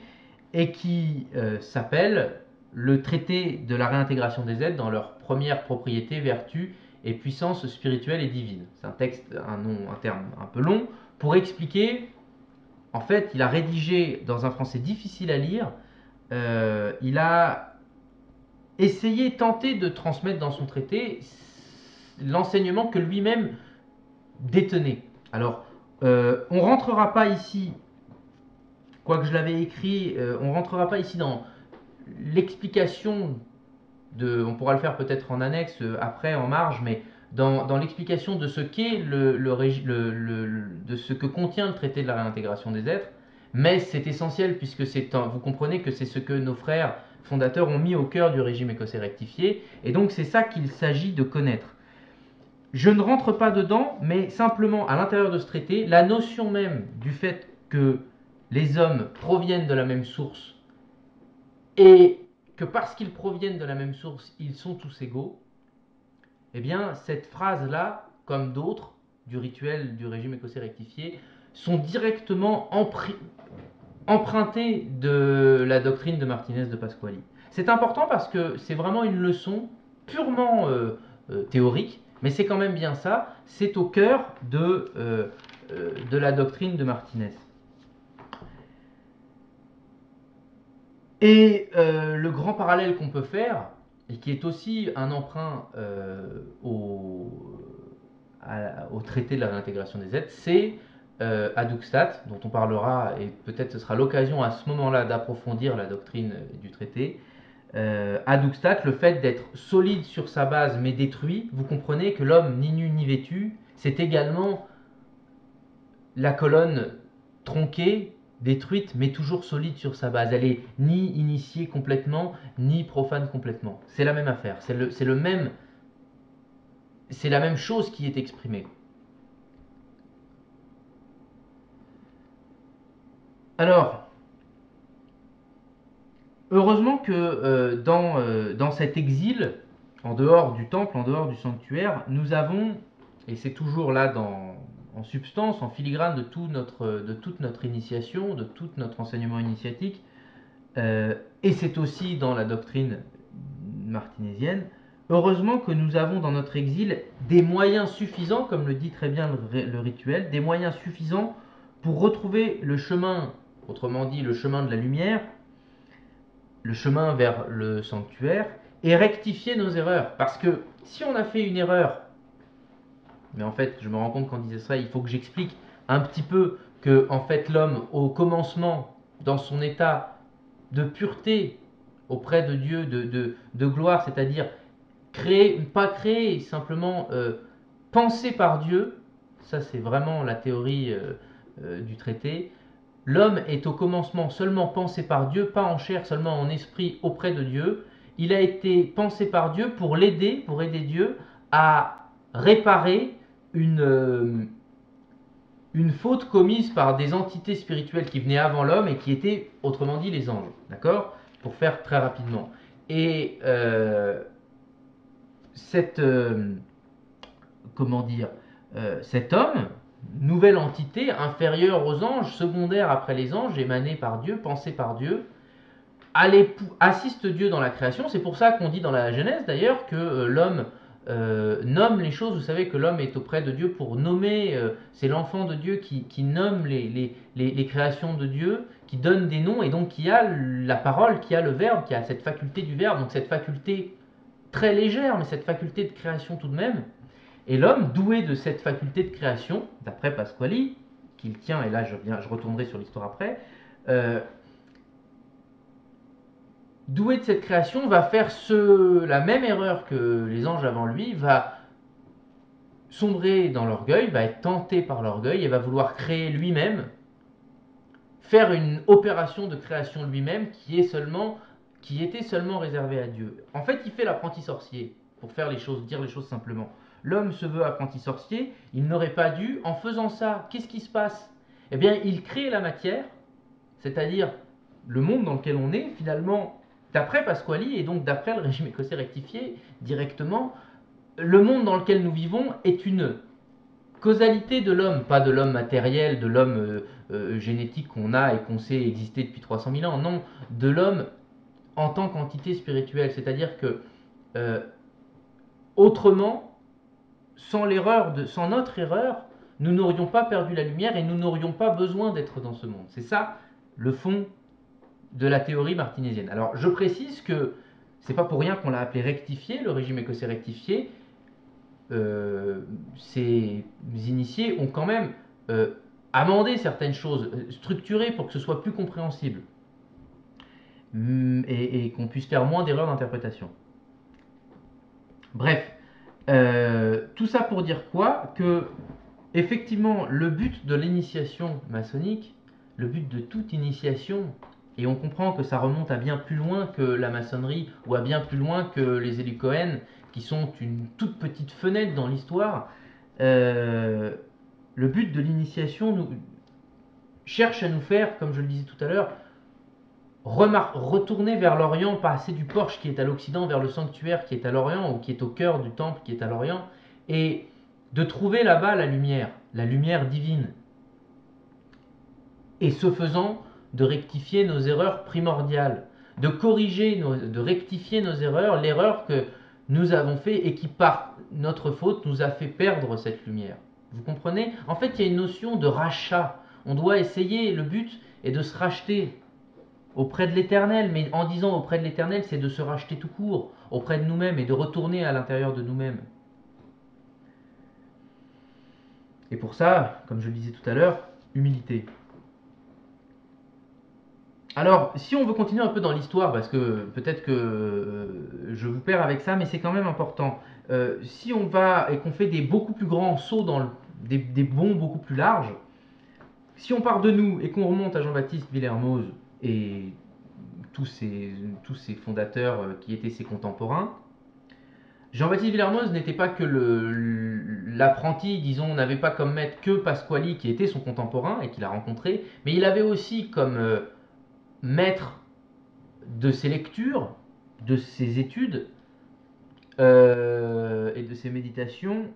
et qui s'appelle le traité de la réintégration des êtres dans leurs premières propriétés, vertus et puissances spirituelles et divines. C'est un texte, un terme un peu long, pour expliquer. En fait, il a rédigé dans un français difficile à lire. Il a tenté de transmettre dans son traité l'enseignement que lui-même détenait. Alors, on rentrera pas ici, quoique je l'avais écrit, on rentrera pas ici dans l'explication on pourra le faire peut-être en annexe après, en marge, mais dans l'explication de ce qu'est de ce que contient le traité de la réintégration des êtres. Mais c'est essentiel puisque vous comprenez que c'est ce que nos frères fondateurs ont mis au cœur du régime écossais rectifié, et donc c'est ça qu'il s'agit de connaître. Je ne rentre pas dedans, mais simplement à l'intérieur de ce traité, la notion même du fait que les hommes proviennent de la même source et que parce qu'ils proviennent de la même source, ils sont tous égaux, eh bien cette phrase-là, comme d'autres du rituel du régime écossais rectifié, sont directement empruntées de la doctrine de Martinez de Pasquali. C'est important parce que c'est vraiment une leçon purement théorique, mais c'est quand même bien ça, c'est au cœur de la doctrine de Martinez. Et le grand parallèle qu'on peut faire, et qui est aussi un emprunt au traité de la réintégration des êtres, c'est Haduxtat, dont on parlera, et peut-être ce sera l'occasion à ce moment-là d'approfondir la doctrine du traité. Haduxtat, le fait d'être solide sur sa base mais détruit, vous comprenez que l'homme ni nu ni vêtu, c'est également la colonne tronquée, détruite, mais toujours solide sur sa base. Elle est ni initiée complètement, ni profane complètement. C'est la même affaire. C'est la même chose qui est exprimée. Alors, heureusement que dans cet exil, en dehors du temple, en dehors du sanctuaire, nous avons, et c'est toujours là en substance, en filigrane de toute notre initiation, de tout notre enseignement initiatique, et c'est aussi dans la doctrine martinésienne, heureusement que nous avons dans notre exil des moyens suffisants, comme le dit très bien le rituel, des moyens suffisants pour retrouver le chemin, autrement dit le chemin de la lumière, le chemin vers le sanctuaire, et rectifier nos erreurs. Parce que si on a fait une erreur, mais en fait je me rends compte qu'en disant ça, il faut que j'explique un petit peu que en fait l'homme au commencement, dans son état de pureté auprès de Dieu, de gloire, c'est-à-dire pas créer, simplement penser par Dieu, ça c'est vraiment la théorie du traité. L'homme est au commencement seulement pensé par Dieu, pas en chair, seulement en esprit auprès de Dieu. Il a été pensé par Dieu pour aider Dieu à réparer une faute commise par des entités spirituelles qui venaient avant l'homme et qui étaient, autrement dit, les anges. D'accord ? Pour faire très rapidement. Et cet homme, nouvelle entité, inférieure aux anges, secondaire après les anges, émanée par Dieu, pensée par Dieu, assiste Dieu dans la création. C'est pour ça qu'on dit dans la Genèse d'ailleurs que l'homme nomme les choses. Vous savez que l'homme est auprès de Dieu pour nommer, c'est l'enfant de Dieu qui nomme les créations de Dieu, qui donne des noms, et donc qui a la parole, qui a le verbe, qui a cette faculté du verbe, donc cette faculté très légère, mais cette faculté de création tout de même. Et l'homme, doué de cette faculté de création, d'après Pasquali, qu'il tient, et là je retournerai sur l'histoire après, doué de cette création, va faire la même erreur que les anges avant lui, va sombrer dans l'orgueil, va être tenté par l'orgueil et va vouloir créer lui-même, faire une opération de création lui-même qui était seulement réservée à Dieu. En fait, il fait l'apprenti sorcier, pour faire les choses, dire les choses simplement. L'homme se veut apprenti sorcier, il n'aurait pas dû. En faisant ça, qu'est-ce qui se passe? Eh bien, il crée la matière, c'est-à-dire le monde dans lequel on est, finalement, d'après Pasquali, et donc d'après le régime écossais rectifié, directement, le monde dans lequel nous vivons est une causalité de l'homme, pas de l'homme matériel, de l'homme génétique qu'on a et qu'on sait exister depuis 300 000 ans, non, de l'homme en tant qu'entité spirituelle, c'est-à-dire que autrement, sans notre erreur, nous n'aurions pas perdu la lumière et nous n'aurions pas besoin d'être dans ce monde. C'est ça le fond de la théorie martinésienne. Alors je précise que c'est pas pour rien qu'on l'a appelé rectifié, le régime écossais rectifié. Ces initiés ont quand même amendé certaines choses, structuré pour que ce soit plus compréhensible et qu'on puisse faire moins d'erreurs d'interprétation. Bref, tout ça pour dire quoi? Que effectivement, le but de l'initiation maçonnique, le but de toute initiation, et on comprend que ça remonte à bien plus loin que la maçonnerie ou à bien plus loin que les élus Cohen, qui sont une toute petite fenêtre dans l'histoire. Le but de l'initiation cherche à nous faire, comme je le disais tout à l'heure, retourner vers l'Orient, passer du porche qui est à l'Occident vers le sanctuaire qui est à l'Orient, ou qui est au cœur du temple qui est à l'Orient, et de trouver là-bas la lumière divine. Et ce faisant, de rectifier nos erreurs primordiales, de corriger, de rectifier nos erreurs, l'erreur que nous avons fait et qui, par notre faute, nous a fait perdre cette lumière. Vous comprenez? En fait, il y a une notion de rachat. On doit essayer, le but est de se racheter auprès de l'Éternel, mais en disant auprès de l'Éternel, c'est de se racheter tout court, auprès de nous-mêmes et de retourner à l'intérieur de nous-mêmes. Et pour ça, comme je le disais tout à l'heure, humilité. Alors, si on veut continuer un peu dans l'histoire, parce que peut-être que je vous perds avec ça, mais c'est quand même important. Si on va et qu'on fait des beaucoup plus grands sauts des bonds beaucoup plus larges, si on part de nous et qu'on remonte à Jean-Baptiste Villermoz et tous ces fondateurs qui étaient ses contemporains, Jean-Baptiste Villermoz n'était pas que l'apprenti, disons, n'avait pas comme maître que Pasquali qui était son contemporain et qu'il a rencontré, mais il avait aussi comme maître de ses lectures, de ses études et de ses méditations,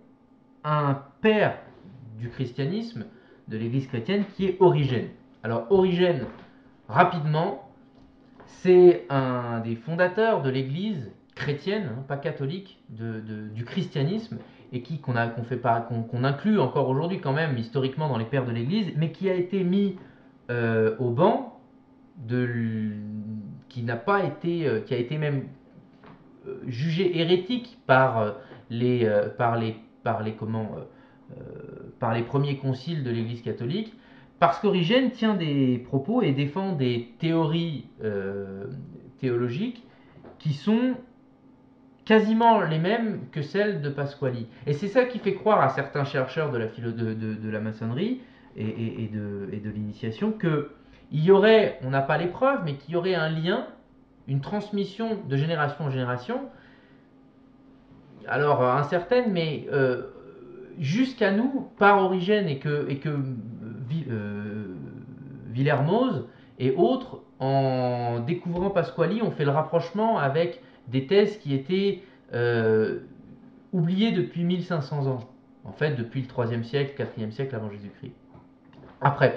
un père du christianisme, de l'église chrétienne, qui est Origène. Alors Origène, rapidement, c'est un des fondateurs de l'église chrétienne, pas catholique, du christianisme, et qu'on inclut encore aujourd'hui quand même historiquement dans les pères de l'église, mais qui a été mis au banc qui a été même jugé hérétique par les premiers conciles de l'Église catholique, parce qu'Origène tient des propos et défend des théories théologiques qui sont quasiment les mêmes que celles de Pasquali. Et c'est ça qui fait croire à certains chercheurs de la maçonnerie et de l'initiation que il y aurait, on n'a pas les preuves, mais qu'il y aurait un lien, une transmission de génération en génération, alors incertaine, mais jusqu'à nous, par Origène et que Villermoz et autres, en découvrant Pasquali, ont fait le rapprochement avec des thèses qui étaient oubliées depuis 1500 ans. En fait, depuis le 3e siècle, 4e siècle avant Jésus-Christ. Après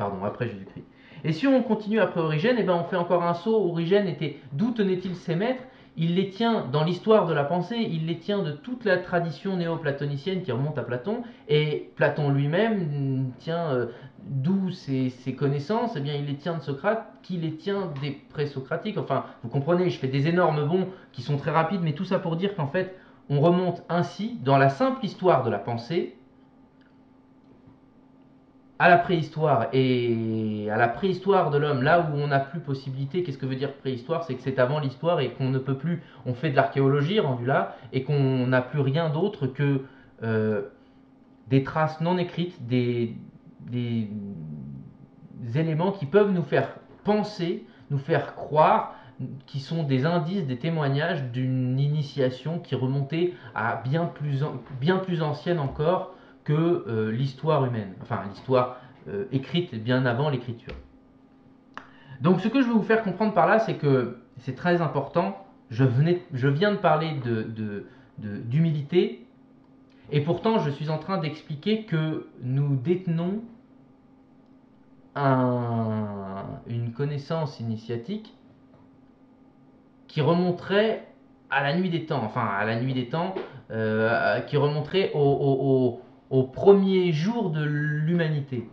Jésus-Christ. Et si on continue après Origène, on fait encore un saut. Origène d'où tenait-il ses maîtres? Il les tient dans l'histoire de la pensée, il les tient de toute la tradition néo-platonicienne qui remonte à Platon, et Platon lui-même tient d'où ses connaissances, il les tient de Socrate, qui les tient des présocratiques. Enfin, vous comprenez, je fais des énormes bonds qui sont très rapides, mais tout ça pour dire qu'en fait, on remonte ainsi dans la simple histoire de la pensée à la préhistoire et à la préhistoire de l'homme, là où on n'a plus possibilité. Qu'est-ce que veut dire préhistoire? C'est que c'est avant l'histoire et qu'on ne peut plus, on fait de l'archéologie rendu là, et qu'on n'a plus rien d'autre que euh, des traces non écrites, des éléments qui peuvent nous faire penser, nous faire croire, qui sont des indices, des témoignages d'une initiation qui remontait à bien plus ancienne encore que l'histoire humaine, enfin l'histoire écrite bien avant l'écriture. Donc ce que je veux vous faire comprendre par là, c'est que c'est très important. Je viens de parler d'humilité, et pourtant je suis en train d'expliquer que nous détenons une connaissance initiatique qui remonterait à la nuit des temps, enfin à la nuit des temps, qui remonterait au premier jour de l'humanité.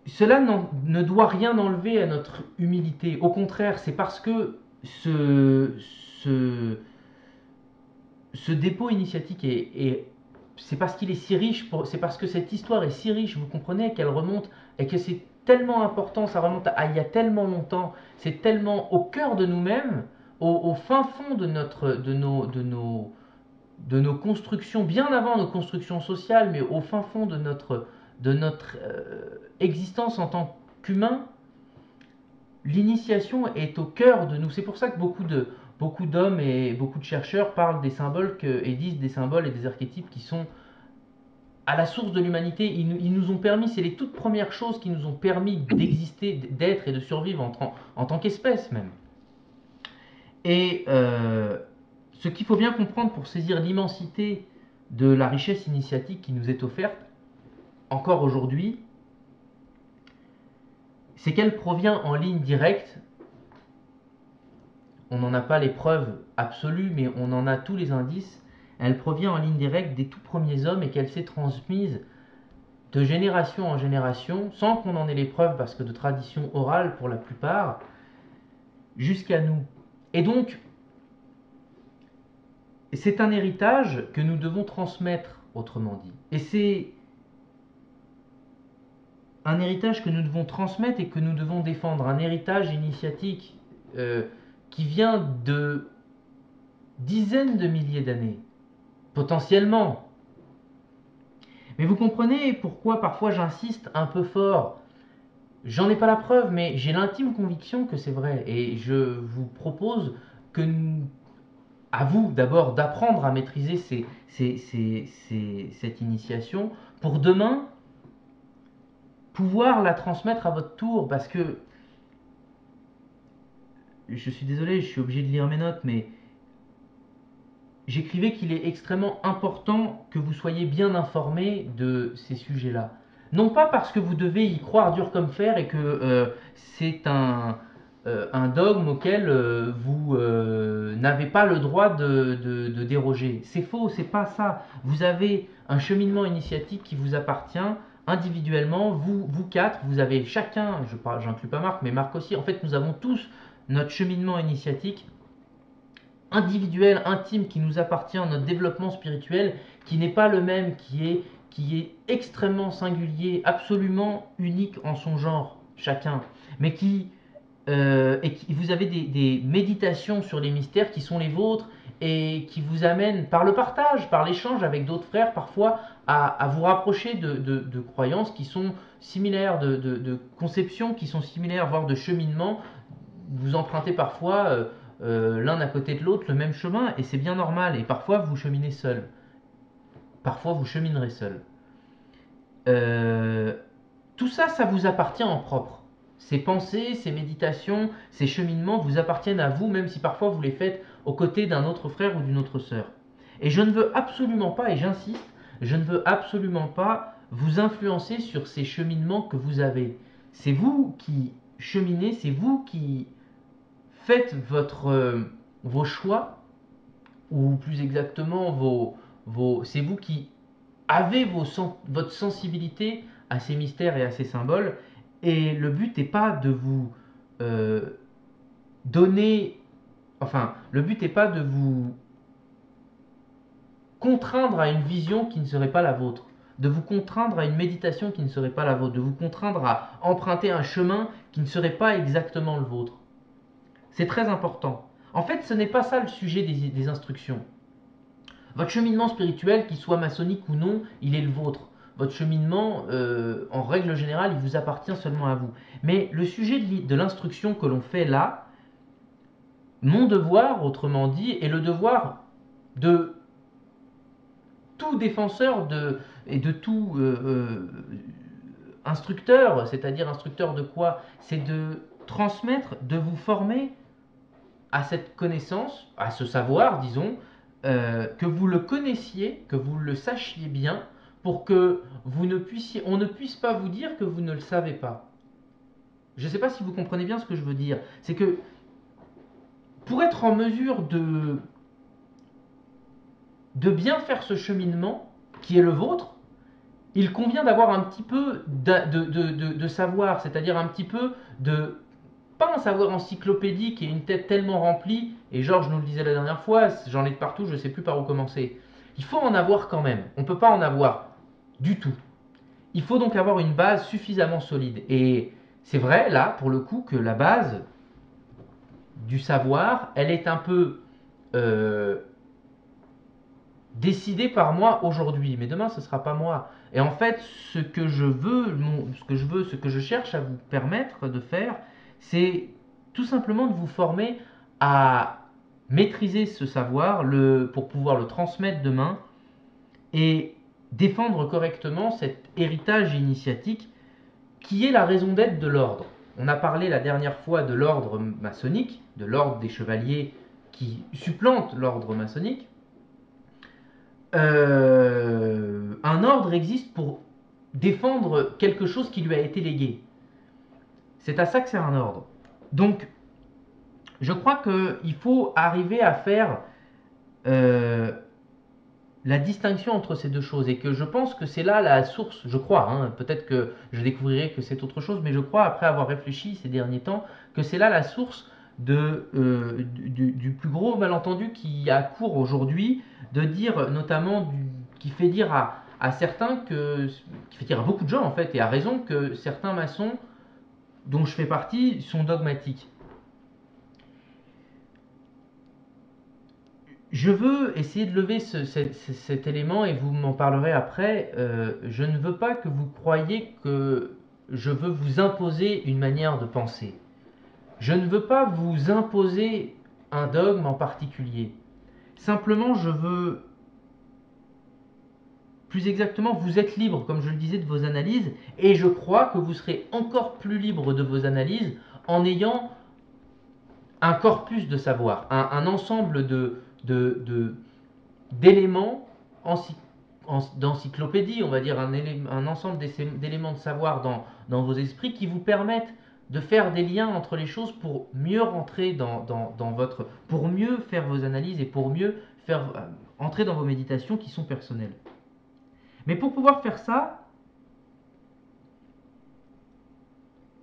Cela ne doit rien enlever à notre humilité. Au contraire, c'est parce que ce, ce dépôt initiatique c'est parce qu'il est si riche, c'est parce que cette histoire est si riche, vous comprenez, qu'elle remonte et que c'est tellement important, ça remonte à il y a tellement longtemps, c'est tellement au cœur de nous-mêmes, au fin fond de nos constructions, bien avant nos constructions sociales, mais au fin fond de notre existence en tant qu'humain. L'initiation est au cœur de nous. C'est pour ça que beaucoup d'hommes et beaucoup de chercheurs parlent des symboles et disent des symboles et des archétypes qui sont à la source de l'humanité. Ils nous ont permis, c'est les toutes premières choses qui nous ont permis d'exister, d'être et de survivre en tant qu'espèce même. Et ce qu'il faut bien comprendre pour saisir l'immensité de la richesse initiatique qui nous est offerte, encore aujourd'hui, c'est qu'elle provient en ligne directe. On n'en a pas les preuves absolues, mais on en a tous les indices. Elle provient en ligne directe des tout premiers hommes et qu'elle s'est transmise de génération en génération, sans qu'on en ait les preuves, parce que de tradition orale pour la plupart, jusqu'à nous. Et donc, c'est un héritage que nous devons transmettre, autrement dit. Et c'est un héritage que nous devons transmettre et que nous devons défendre. Un héritage initiatique qui vient de dizaines de milliers d'années, potentiellement. Mais vous comprenez pourquoi parfois j'insiste un peu fort. J'en ai pas la preuve, mais j'ai l'intime conviction que c'est vrai. Et je vous propose que à vous d'abord d'apprendre à maîtriser cette initiation pour demain pouvoir la transmettre à votre tour. Parce que, je suis désolé, je suis obligé de lire mes notes, mais j'écrivais qu'il est extrêmement important que vous soyez bien informé de ces sujets-là. Non pas parce que vous devez y croire dur comme fer et que c'est un dogme auquel vous n'avez pas le droit de déroger. C'est faux, c'est pas ça. Vous avez un cheminement initiatique qui vous appartient individuellement. Vous quatre, vous avez chacun, je n'inclus pas Marc, mais Marc aussi. En fait, nous avons tous notre cheminement initiatique individuel, intime, qui nous appartient, notre développement spirituel, qui n'est pas le même, qui est extrêmement singulier, absolument unique en son genre, chacun, mais vous avez des méditations sur les mystères qui sont les vôtres et qui vous amènent par le partage, par l'échange avec d'autres frères, parfois à vous rapprocher de croyances qui sont similaires, de conceptions qui sont similaires, voire de cheminements. Vous empruntez parfois l'un à côté de l'autre le même chemin et c'est bien normal. Et parfois vous cheminez seul. Parfois vous cheminerez seul. Euh, Tout ça, ça vous appartient en propre. Ces pensées, ces méditations, ces cheminements vous appartiennent à vous, même si parfois vous les faites aux côtés d'un autre frère ou d'une autre sœur. Et je ne veux absolument pas, et j'insiste, je ne veux absolument pas vous influencer sur ces cheminements que vous avez. C'est vous qui cheminez, c'est vous qui faites vos choix, ou plus exactement, c'est vous qui avez votre sensibilité à ces mystères et à ces symboles. Et le but n'est pas de vous euh, donner, enfin, le but n'est pas de vous contraindre à une vision qui ne serait pas la vôtre, de vous contraindre à une méditation qui ne serait pas la vôtre, de vous contraindre à emprunter un chemin qui ne serait pas exactement le vôtre. C'est très important. En fait, ce n'est pas ça le sujet des instructions. Votre cheminement spirituel, qu'il soit maçonnique ou non, il est le vôtre. Votre cheminement, en règle générale, il vous appartient seulement à vous. Mais le sujet de l'instruction que l'on fait là, mon devoir, autrement dit, est le devoir de tout défenseur et de tout instructeur, c'est-à-dire instructeur de quoi? C'est de transmettre, de vous former à cette connaissance, à ce savoir, disons, que vous le connaissiez, que vous le sachiez bien, pour que on ne puisse pas vous dire que vous ne le savez pas. Je ne sais pas si vous comprenez bien ce que je veux dire. C'est que pour être en mesure de bien faire ce cheminement qui est le vôtre, il convient d'avoir un petit peu de savoir, c'est-à-dire un petit peu de, pas un savoir encyclopédique et une tête tellement remplie, et Georges nous le disait la dernière fois, j'en ai de partout, je ne sais plus par où commencer. Il faut en avoir quand même, on ne peut pas en avoir du tout. Il faut donc avoir une base suffisamment solide. Et c'est vrai, là, pour le coup, que la base du savoir, elle est un peu décidée par moi aujourd'hui, mais demain ce ne sera pas moi. Et en fait, ce que je cherche à vous permettre de faire, c'est tout simplement de vous former à maîtriser ce savoir pour pouvoir le transmettre demain et défendre correctement cet héritage initiatique qui est la raison d'être de l'ordre. On a parlé la dernière fois de l'ordre maçonnique, de l'ordre des chevaliers qui supplante l'ordre maçonnique. Un ordre existe pour défendre quelque chose qui lui a été légué. C'est à ça que sert un ordre. Donc, je crois qu'il faut arriver à faire la distinction entre ces deux choses et que je pense que c'est là la source, je crois, hein, peut-être que je découvrirai que c'est autre chose, mais je crois, après avoir réfléchi ces derniers temps, que c'est là la source du plus gros malentendu qui a cours aujourd'hui, de dire notamment, qui fait dire à certains, qui fait dire à beaucoup de gens en fait, et à raison, que certains maçons, dont je fais partie, sont dogmatiques. Je veux essayer de lever cet élément et vous m'en parlerez après. Je ne veux pas que vous croyiez que je veux vous imposer une manière de penser. Je ne veux pas vous imposer un dogme en particulier. Simplement, je veux, plus exactement, vous êtes libre, comme je le disais, de vos analyses, et je crois que vous serez encore plus libre de vos analyses en ayant un corpus de savoir, un ensemble d'éléments d'encyclopédie, on va dire un ensemble d'éléments de savoir dans vos esprits qui vous permettent de faire des liens entre les choses pour mieux rentrer pour mieux faire vos analyses et pour mieux faire entrer dans vos méditations qui sont personnelles. Mais pour pouvoir faire ça,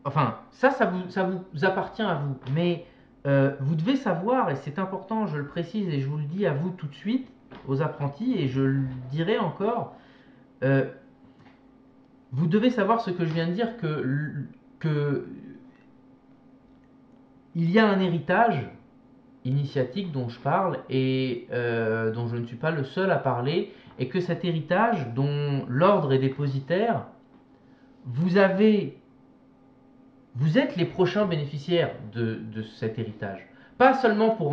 enfin, ça vous appartient à vous. Mais vous devez savoir, et c'est important, je le précise et je vous le dis à vous tout de suite, aux apprentis, et je le dirai encore, vous devez savoir ce que je viens de dire, que il y a un héritage initiatique dont je parle et dont je ne suis pas le seul à parler, et que cet héritage dont l'ordre est dépositaire, vous êtes les prochains bénéficiaires de cet héritage. Pas seulement pour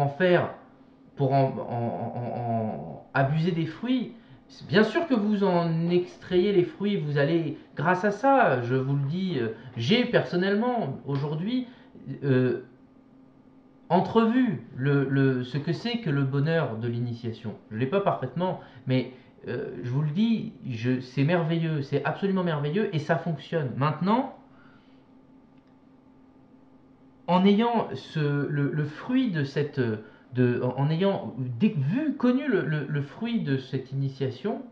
en abuser des fruits. Bien sûr que vous en extrayez les fruits, vous allez, grâce à ça, je vous le dis, j'ai personnellement aujourd'hui entrevu ce que c'est que le bonheur de l'initiation. Je ne l'ai pas parfaitement, mais je vous le dis, c'est merveilleux, c'est absolument merveilleux et ça fonctionne. Maintenant, en ayant le fruit de cette, en ayant connu le fruit de cette initiation,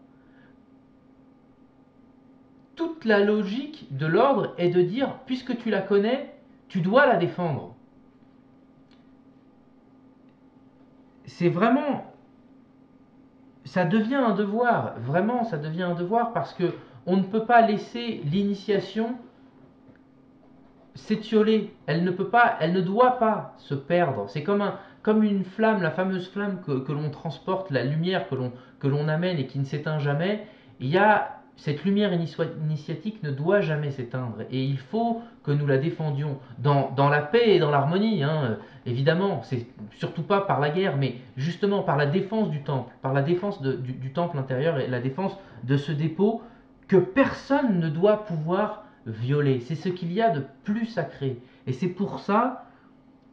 toute la logique de l'ordre est de dire, puisque tu la connais, tu dois la défendre. C'est vraiment ça devient un devoir, vraiment, ça devient un devoir parce que on ne peut pas laisser l'initiation s'étioler. Elle ne peut pas, elle ne doit pas se perdre. C'est comme une flamme, la fameuse flamme que l'on transporte, la lumière que l'on amène et qui ne s'éteint jamais. Il y a cette lumière initiatique ne doit jamais s'éteindre et il faut que nous la défendions dans la paix et dans l'harmonie. Hein. Évidemment, c'est surtout pas par la guerre, mais justement par la défense du temple, par la défense du temple intérieur et la défense de ce dépôt que personne ne doit pouvoir violer. C'est ce qu'il y a de plus sacré. Et c'est pour ça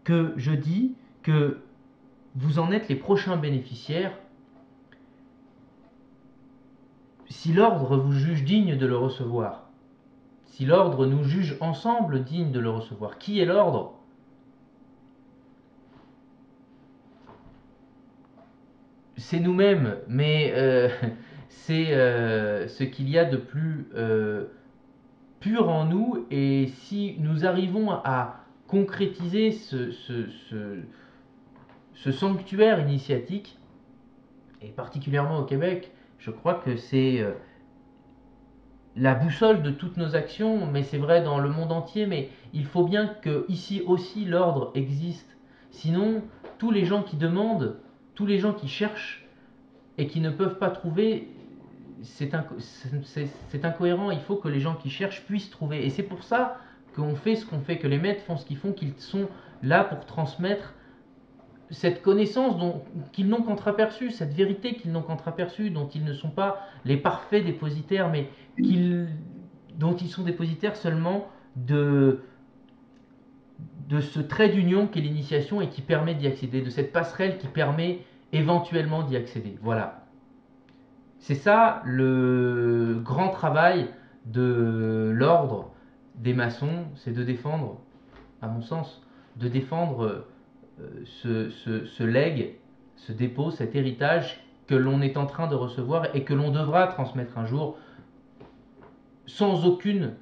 que je dis que vous en êtes les prochains bénéficiaires si l'ordre vous juge digne de le recevoir. Si l'ordre nous juge ensemble digne de le recevoir. Qui est l'ordre? C'est nous-mêmes, mais c'est ce qu'il y a de plus pur en nous, et si nous arrivons à concrétiser ce sanctuaire initiatique, et particulièrement au Québec, je crois que c'est la boussole de toutes nos actions, mais c'est vrai dans le monde entier, mais il faut bien que ici aussi l'ordre existe. Sinon, tous les gens qui demandent, tous les gens qui cherchent et qui ne peuvent pas trouver, c'est incohérent. Il faut que les gens qui cherchent puissent trouver. Et c'est pour ça qu'on fait ce qu'on fait, que les maîtres font ce qu'ils font, qu'ils sont là pour transmettre cette connaissance qu'ils n'ont qu'entreaperçue, cette vérité qu'ils n'ont qu'entreaperçue, dont ils ne sont pas les parfaits dépositaires, mais dont ils sont dépositaires seulement de ce trait d'union qu'est l'initiation et qui permet d'y accéder, de cette passerelle qui permet éventuellement d'y accéder. Voilà. C'est ça le grand travail de l'ordre des maçons, c'est de défendre, à mon sens, de défendre ce legs, ce dépôt, cet héritage que l'on est en train de recevoir et que l'on devra transmettre un jour sans aucune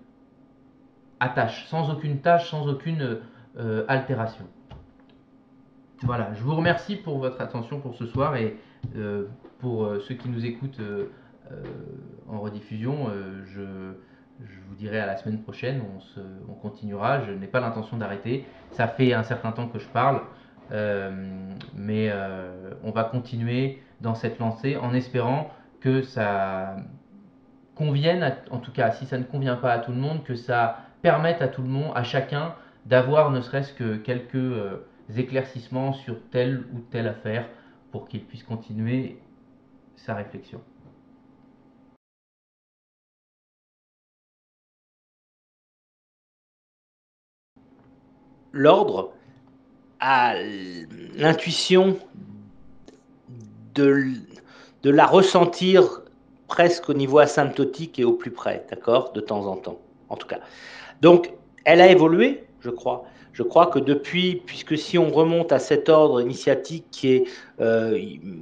attache, sans aucune tâche, sans aucune altération. Voilà, je vous remercie pour votre attention pour ce soir et pour ceux qui nous écoutent en rediffusion, je vous dirai à la semaine prochaine, on continuera, je n'ai pas l'intention d'arrêter, ça fait un certain temps que je parle, mais on va continuer dans cette lancée en espérant que ça convienne, en tout cas si ça ne convient pas à tout le monde, que ça permette à tout le monde, à chacun, d'avoir ne serait-ce que quelques éclaircissements sur telle ou telle affaire pour qu'il puisse continuer sa réflexion. L'ordre a l'intuition de la ressentir presque au niveau asymptotique et au plus près, d'accord, de temps en temps, en tout cas. Donc, elle a évolué, je crois. Je crois que depuis, puisque si on remonte à cet ordre initiatique qui est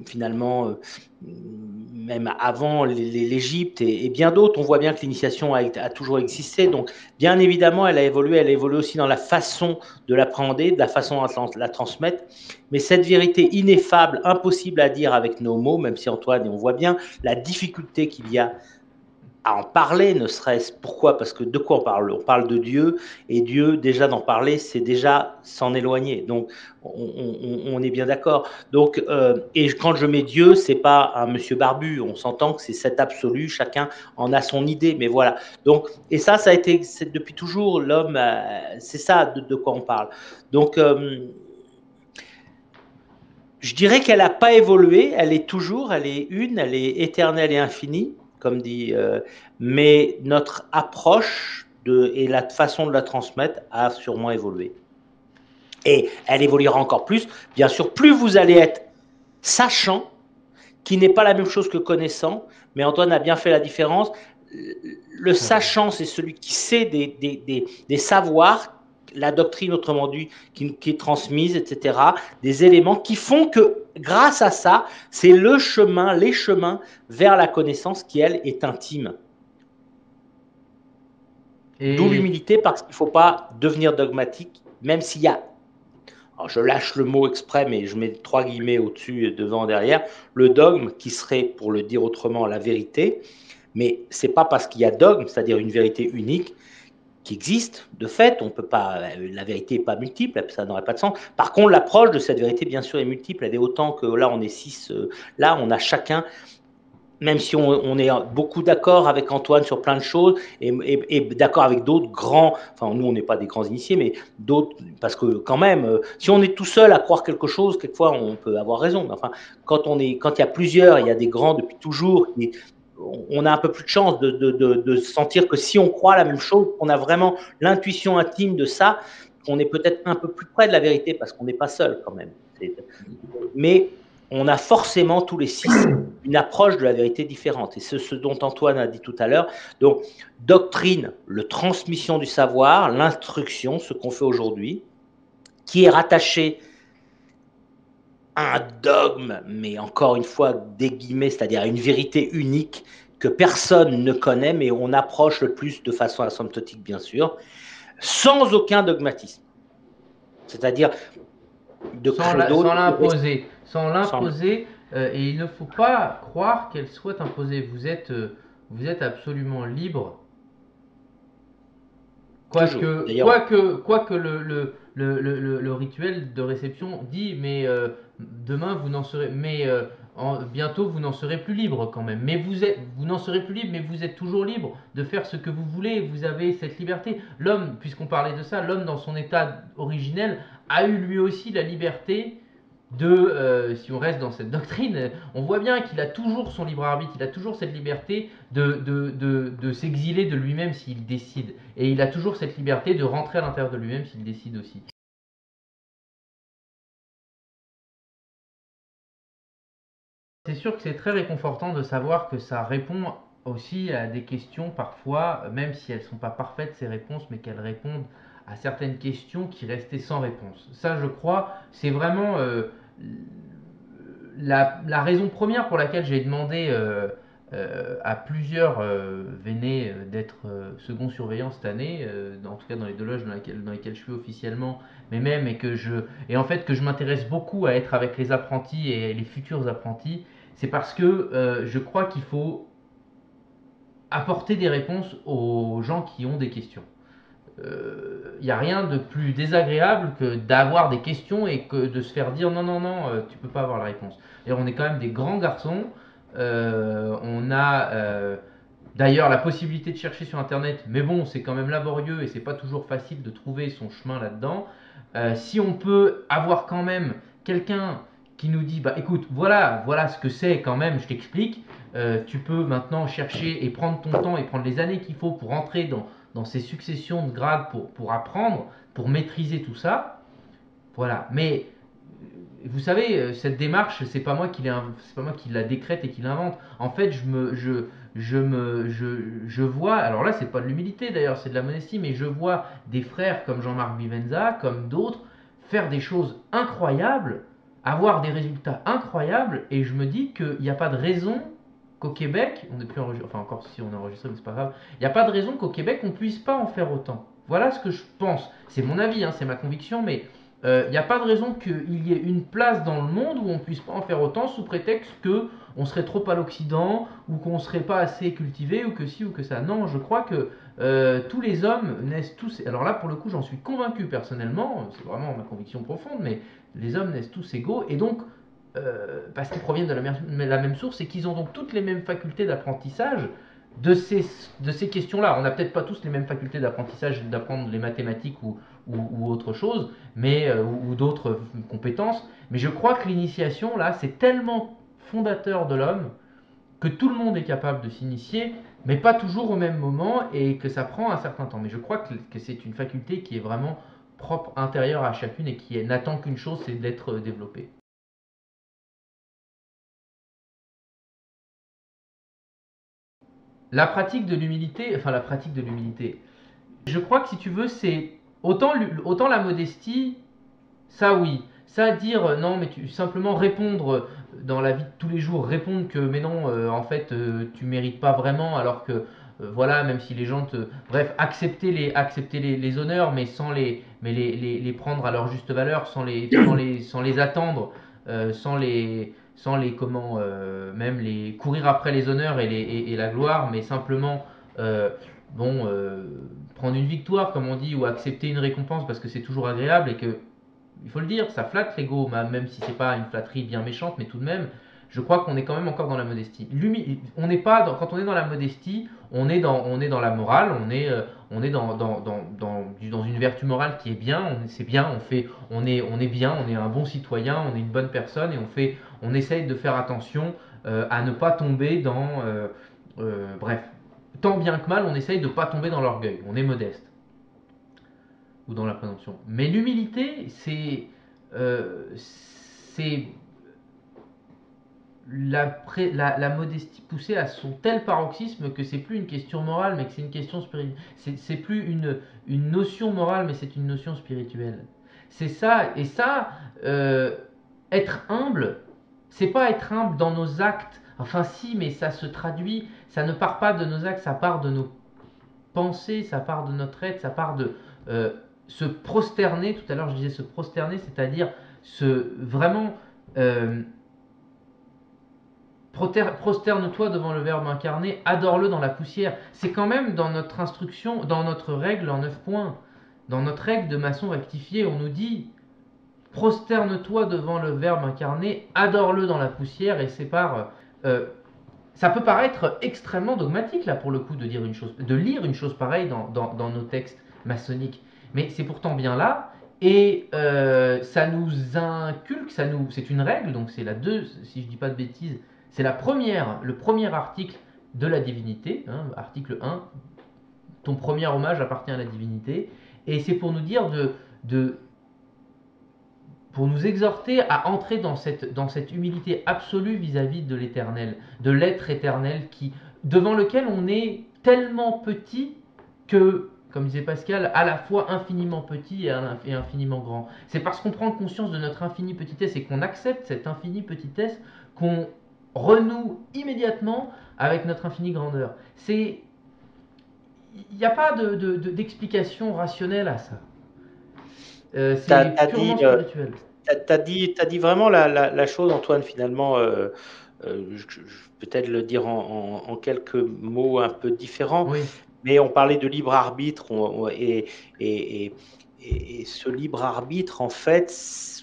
finalement, même avant l'Égypte et bien d'autres, on voit bien que l'initiation a toujours existé. Donc, bien évidemment, elle a évolué aussi dans la façon de l'appréhender, de la façon de la transmettre. Mais cette vérité ineffable, impossible à dire avec nos mots, même si Antoine, et on voit bien la difficulté qu'il y a à en parler, ne serait-ce. Pourquoi? Parce que de quoi on parle? On parle de Dieu, et Dieu, déjà d'en parler, c'est déjà s'en éloigner. Donc, on est bien d'accord. Donc, et quand je mets Dieu, c'est pas un monsieur barbu. On s'entend que c'est cet absolu. Chacun en a son idée, mais voilà. Donc, et ça a été depuis toujours l'homme. C'est ça de quoi on parle. Donc, je dirais qu'elle n'a pas évolué. Elle est toujours, elle est éternelle et infinie, comme dit, mais notre approche et la façon de la transmettre a sûrement évolué. Et elle évoluera encore plus. Bien sûr, plus vous allez être sachant, qui n'est pas la même chose que connaissant, mais Antoine a bien fait la différence. Le sachant, c'est celui qui sait des savoirs, la doctrine, autrement dit, qui est transmise, etc., des éléments qui font que, grâce à ça, c'est les chemins vers la connaissance qui, elle, est intime. D'où l'humilité, parce qu'il ne faut pas devenir dogmatique, même s'il y a, alors je lâche le mot exprès, mais je mets 3 guillemets au-dessus, devant, derrière, le dogme qui serait, pour le dire autrement, la vérité. Mais c'est pas parce qu'il y a dogme, c'est-à-dire une vérité unique, qui existe, de fait, on peut pas, la vérité n'est pas multiple, ça n'aurait pas de sens. Par contre, l'approche de cette vérité, bien sûr, est multiple. Elle est autant que là, on est 6, là, on a chacun, même si on est beaucoup d'accord avec Antoine sur plein de choses, et d'accord avec d'autres grands, enfin, nous, on n'est pas des grands initiés, mais d'autres, parce que quand même, si on est tout seul à croire quelque chose, quelquefois, on peut avoir raison. Enfin, quand il y a plusieurs, il y a des grands depuis toujours, on a un peu plus de chance de sentir que si on croit la même chose, qu'on a vraiment l'intuition intime de ça, qu'on est peut-être un peu plus près de la vérité parce qu'on n'est pas seul quand même. Mais on a forcément tous les 6 une approche de la vérité différente. Et c'est ce dont Antoine a dit tout à l'heure. Donc, doctrine, le transmission du savoir, l'instruction, ce qu'on fait aujourd'hui, qui est rattaché à un dogme, mais encore une fois, des guillemets, c'est-à-dire à une vérité unique que personne ne connaît, mais on approche le plus de façon asymptotique, bien sûr, sans aucun dogmatisme. C'est-à-dire de credo. Sans l'imposer, et il ne faut pas croire qu'elle soit imposée. Vous êtes absolument libre. Quoique le rituel de réception dit, mais demain vous n'en serez, mais bientôt vous n'en serez plus libre quand même. Mais vous n'en serez plus libre, mais vous êtes toujours libre de faire ce que vous voulez. Vous avez cette liberté. L'homme, puisqu'on parlait de ça, l'homme dans son état originel a eu lui aussi la liberté si on reste dans cette doctrine, on voit bien qu'il a toujours son libre arbitre, il a toujours cette liberté de s'exiler de lui-même s'il décide. Et il a toujours cette liberté de rentrer à l'intérieur de lui-même s'il décide aussi. C'est sûr que c'est très réconfortant de savoir que ça répond aussi à des questions parfois, même si elles ne sont pas parfaites ces réponses, mais qu'elles répondent à certaines questions qui restaient sans réponse. Ça, je crois, c'est vraiment la raison première pour laquelle j'ai demandé à plusieurs Vénés d'être second surveillant cette année, en tout cas dans les 2 loges dans lesquelles je suis officiellement, mais même et en fait que je m'intéresse beaucoup à être avec les apprentis et les futurs apprentis, c'est parce que je crois qu'il faut apporter des réponses aux gens qui ont des questions. Il n'y a rien de plus désagréable que d'avoir des questions et que de se faire dire non, non, non, tu peux pas avoir la réponse. Et on est quand même des grands garçons. On a d'ailleurs la possibilité de chercher sur Internet, mais bon, c'est quand même laborieux et c'est pas toujours facile de trouver son chemin là-dedans. Si on peut avoir quand même quelqu'un qui nous dit, bah écoute, voilà ce que c'est quand même, je t'explique. Tu peux maintenant chercher et prendre ton temps et prendre les années qu'il faut pour entrer dans ces successions de grades pour apprendre, pour maîtriser tout ça. Voilà. Mais vous savez, cette démarche, c'est pas moi qui la décrète et qui l'invente. En fait, je vois, alors là, c'est pas de l'humilité d'ailleurs, c'est de la modestie, mais je vois des frères comme Jean-Marc Vivenza, comme d'autres, faire des choses incroyables, avoir des résultats incroyables, et je me dis qu'il n'y a pas de raison qu'au Québec, on n'est plus enregistré, enfin encore si on est enregistré, mais c'est pas grave, il n'y a pas de raison qu'au Québec on puisse pas en faire autant. Voilà ce que je pense. C'est mon avis, hein, c'est ma conviction, mais il n'y a pas de raison qu'il y ait une place dans le monde où on ne puisse pas en faire autant sous prétexte qu'on serait trop à l'Occident ou qu'on ne serait pas assez cultivé ou que ci ou que ça. Non, je crois que tous les hommes naissent tous. Alors là, pour le coup, j'en suis convaincu personnellement, c'est vraiment ma conviction profonde, mais les hommes naissent tous égaux et donc parce qu'ils proviennent de la même source et qu'ils ont donc toutes les mêmes facultés d'apprentissage de ces questions-là. On n'a peut-être pas tous les mêmes facultés d'apprentissage, d'apprendre les mathématiques ou autre chose, ou d'autres compétences, mais je crois que l'initiation, là, c'est tellement fondateur de l'homme que tout le monde est capable de s'initier, mais pas toujours au même moment et que ça prend un certain temps. Mais je crois que c'est une faculté qui est vraiment propre, intérieure à chacune et qui n'attend qu'une chose, c'est d'être développée. La pratique de l'humilité, je crois que si tu veux, c'est autant la modestie, ça oui. Ça dire non, mais simplement répondre dans la vie de tous les jours, répondre que mais non, en fait, tu mérites pas vraiment, alors que voilà, même si les gens te... Bref, accepter les honneurs, mais sans les prendre à leur juste valeur, sans les attendre, sans les comment, même les courir après les honneurs et la gloire, mais simplement, euh, bon, prendre une victoire, comme on dit, ou accepter une récompense parce que c'est toujours agréable et que, il faut le dire, ça flatte l'ego, même si c'est pas une flatterie bien méchante, mais tout de même, je crois qu'on est quand même encore dans la modestie. On n'est pas quand on est dans la modestie, on est dans la morale, on est dans une vertu morale qui est bien, c'est bien, on est bien, on est un bon citoyen, on est une bonne personne et on essaye de faire attention à ne pas tomber bref, tant bien que mal, on essaye de ne pas tomber dans l'orgueil, on est modeste ou dans la présomption. Mais l'humilité, c'est la modestie poussée à son tel paroxysme que c'est plus une question morale, mais que c'est une question spirituelle. C'est plus une notion morale, mais c'est une notion spirituelle. C'est ça, et ça, être humble, c'est pas être humble dans nos actes. Enfin, si, mais ça se traduit, ça ne part pas de nos actes, ça part de nos pensées, ça part de notre être, ça part de se prosterner. Tout à l'heure, je disais se prosterner, c'est-à-dire vraiment. Prosterne-toi devant le Verbe incarné, adore-le dans la poussière. C'est quand même dans notre instruction, dans notre règle en 9 points, dans notre règle de maçon rectifié, on nous dit prosterne-toi devant le Verbe incarné, adore-le dans la poussière, et ça peut paraître extrêmement dogmatique là pour le coup de lire une chose pareille dans nos textes maçonniques, mais c'est pourtant bien là. Et ça nous inculque, c'est une règle, donc c'est la 2, si je dis pas de bêtises, c'est le premier article de la divinité, hein, article 1, ton premier hommage appartient à la divinité, et c'est pour nous dire pour nous exhorter à entrer dans cette humilité absolue vis-à-vis de l'éternel, de l'être éternel devant lequel on est tellement petit que, comme disait Pascal, à la fois infiniment petit et infiniment grand. C'est parce qu'on prend conscience de notre infinie petitesse et qu'on accepte cette infinie petitesse qu'on renoue immédiatement avec notre infinie grandeur. Il n'y a pas d'explication rationnelle à ça. C'est purement spirituel. T'as dit vraiment la chose, Antoine, finalement. Je vais peut-être le dire en quelques mots un peu différents, Oui. mais on parlait de libre arbitre et ce libre arbitre, en fait,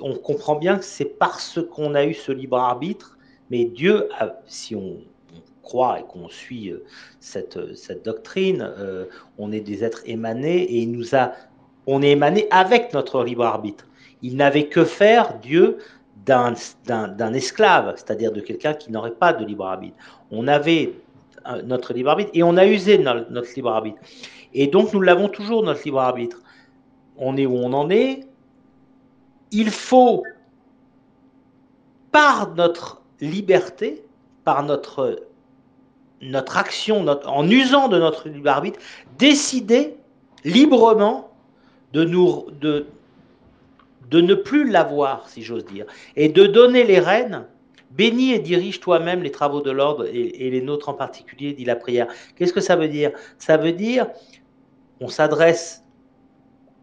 on comprend bien que c'est parce qu'on a eu ce libre arbitre, mais Dieu, si on croit et qu'on suit cette doctrine, on est des êtres émanés et on est émané avec notre libre arbitre. Il n'avait que faire, Dieu, d'un esclave, c'est-à-dire de quelqu'un qui n'aurait pas de libre arbitre. On avait notre libre arbitre et on a usé notre libre arbitre. Et donc, nous l'avons toujours, notre libre arbitre. On est où on en est. Il faut, par notre liberté, par notre action, en usant de notre libre arbitre, décider librement de ne plus l'avoir, si j'ose dire, et de donner les rênes. Bénis et dirige toi-même les travaux de l'ordre et les nôtres en particulier, dit la prière. Qu'est-ce que ça veut dire? Ça veut dire, on s'adresse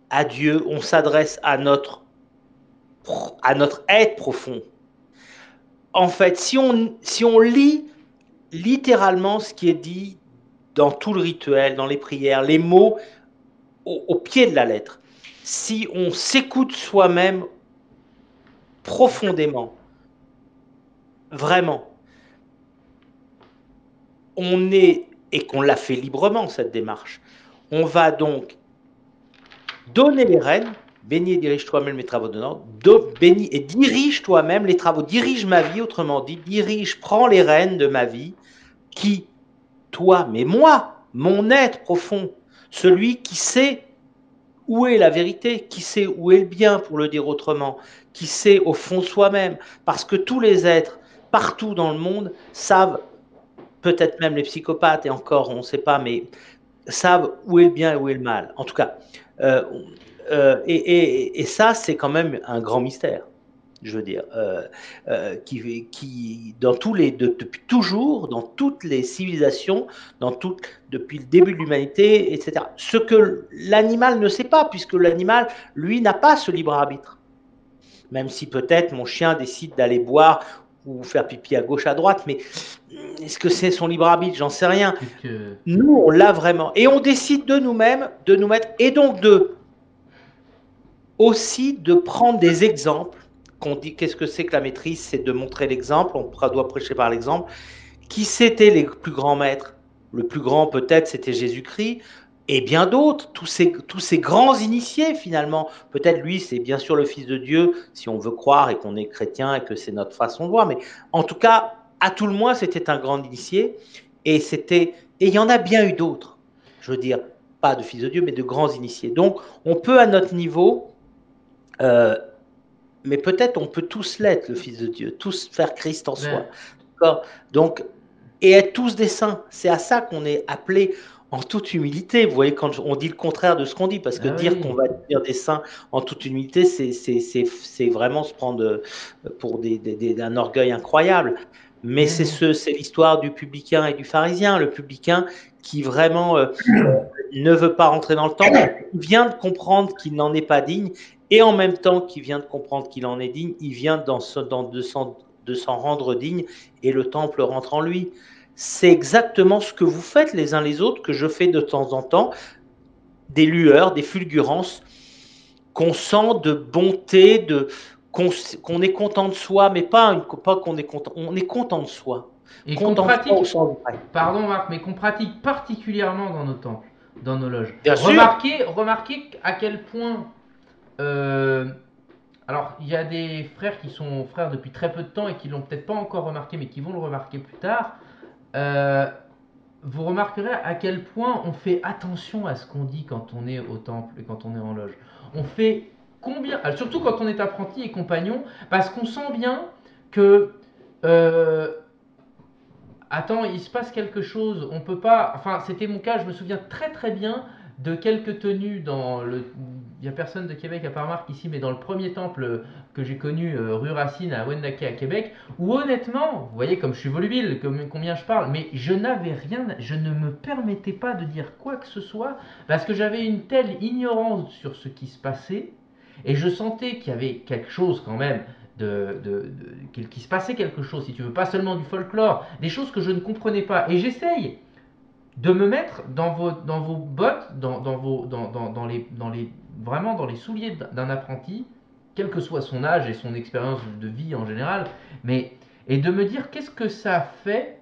à Dieu, on s'adresse à notre être profond. En fait, si on lit littéralement ce qui est dit dans tout le rituel, dans les prières, les mots au pied de la lettre, si on s'écoute soi-même profondément, vraiment, et qu'on l'a fait librement, cette démarche, on va donc donner les rênes, bénis et dirige toi-même les travaux de l'ordre, bénis et dirige toi-même les travaux, dirige ma vie, autrement dit, prends les rênes de ma vie, qui, toi, mais moi, mon être profond, celui qui sait où est la vérité, qui sait où est le bien, pour le dire autrement, qui sait au fond soi-même, parce que tous les êtres, partout dans le monde, savent, peut-être même les psychopathes, et encore, on ne sait pas, mais savent où est le bien et où est le mal. En tout cas, et ça, c'est quand même un grand mystère. je veux dire, qui dans depuis toujours, dans toutes les civilisations, depuis le début de l'humanité, etc. Ce que l'animal ne sait pas, puisque l'animal, lui, n'a pas ce libre arbitre. Même si peut-être mon chien décide d'aller boire ou faire pipi à gauche, à droite, mais est-ce que c'est son libre arbitre? J'en sais rien. Nous, on l'a vraiment. Et on décide de nous-mêmes, de nous mettre, et donc aussi de prendre des exemples. Qu'on dit, qu'est-ce que c'est que la maîtrise? C'est de montrer l'exemple, on doit prêcher par l'exemple. Qui c'étaient les plus grands maîtres? Le plus grand, peut-être, c'était Jésus-Christ, et bien d'autres, tous ces grands initiés, finalement. Peut-être lui, c'est bien sûr le Fils de Dieu, si on veut croire et qu'on est chrétien et que c'est notre façon de voir, mais en tout cas, à tout le moins, c'était un grand initié, et il y en a bien eu d'autres, je veux dire, pas de Fils de Dieu, mais de grands initiés. Donc, on peut, à notre niveau, mais peut-être on peut tous l'être, le Fils de Dieu, tous faire Christ en soi. Donc, et être tous des saints, c'est à ça qu'on est appelé en toute humilité. Vous voyez, quand on dit le contraire de ce qu'on dit, parce que dire qu'on va devenir des saints en toute humilité, c'est vraiment se prendre pour un orgueil incroyable. Mais c'est l'histoire du publicain et du pharisien. Le publicain qui vraiment ne veut pas rentrer dans le temple, vient de comprendre qu'il n'en est pas digne, et en même temps qu'il vient de comprendre qu'il en est digne, il vient de s'en rendre digne, et le temple rentre en lui. C'est exactement ce que vous faites les uns les autres, que je fais de temps en temps, des lueurs, des fulgurances, qu'on sent de bonté, qu'on est content de soi, mais pas qu'on est content, on est content de soi. Et qu'on pratique, pardon Marc, mais qu'on pratique particulièrement dans nos temples, dans nos loges. Remarquez à quel point... alors, il y a des frères qui sont frères depuis très peu de temps et qui l'ont peut-être pas encore remarqué, mais qui vont le remarquer plus tard. Vous remarquerez à quel point on fait attention à ce qu'on dit quand on est au temple et quand on est en loge. On fait combien, surtout quand on est apprenti et compagnon, parce qu'on sent bien que attends, il se passe quelque chose, on peut pas, enfin c'était mon cas, je me souviens très très bien de quelques tenues il n'y a personne de Québec à part Marc ici, mais dans le premier temple que j'ai connu, rue Racine à Wendake à Québec, où honnêtement, vous voyez comme je suis volubile, combien je parle, mais je n'avais rien, je ne me permettais pas de dire quoi que ce soit, parce que j'avais une telle ignorance sur ce qui se passait, et je sentais qu'il y avait quelque chose quand même, qu'il se passait quelque chose, si tu veux, pas seulement du folklore, des choses que je ne comprenais pas, et j'essaye de me mettre dans vos bottes, vraiment dans les souliers d'un apprenti, quel que soit son âge et son expérience de vie en général, et de me dire qu'est-ce que ça fait,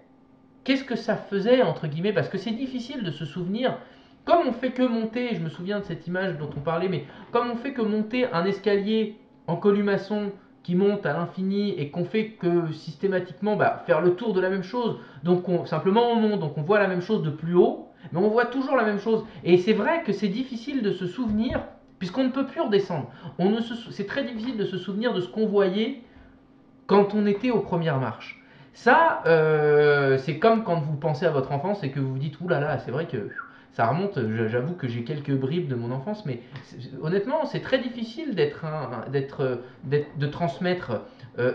qu'est-ce que ça faisait, entre guillemets, parce que c'est difficile de se souvenir, comme on fait que monter, je me souviens de cette image dont on parlait, mais comme on fait que monter un escalier en colimaçon qui monte à l'infini et qu'on fait que systématiquement faire le tour de la même chose. Donc simplement on monte, donc on voit la même chose de plus haut, mais on voit toujours la même chose. Et c'est vrai que c'est difficile de se souvenir, puisqu'on ne peut plus redescendre. C'est très difficile de se souvenir de ce qu'on voyait quand on était aux premières marches. Ça, c'est comme quand vous pensez à votre enfance et que vous vous dites « Ouh là là, c'est vrai que ça remonte, j'avoue que j'ai quelques bribes de mon enfance, mais honnêtement, c'est très difficile de transmettre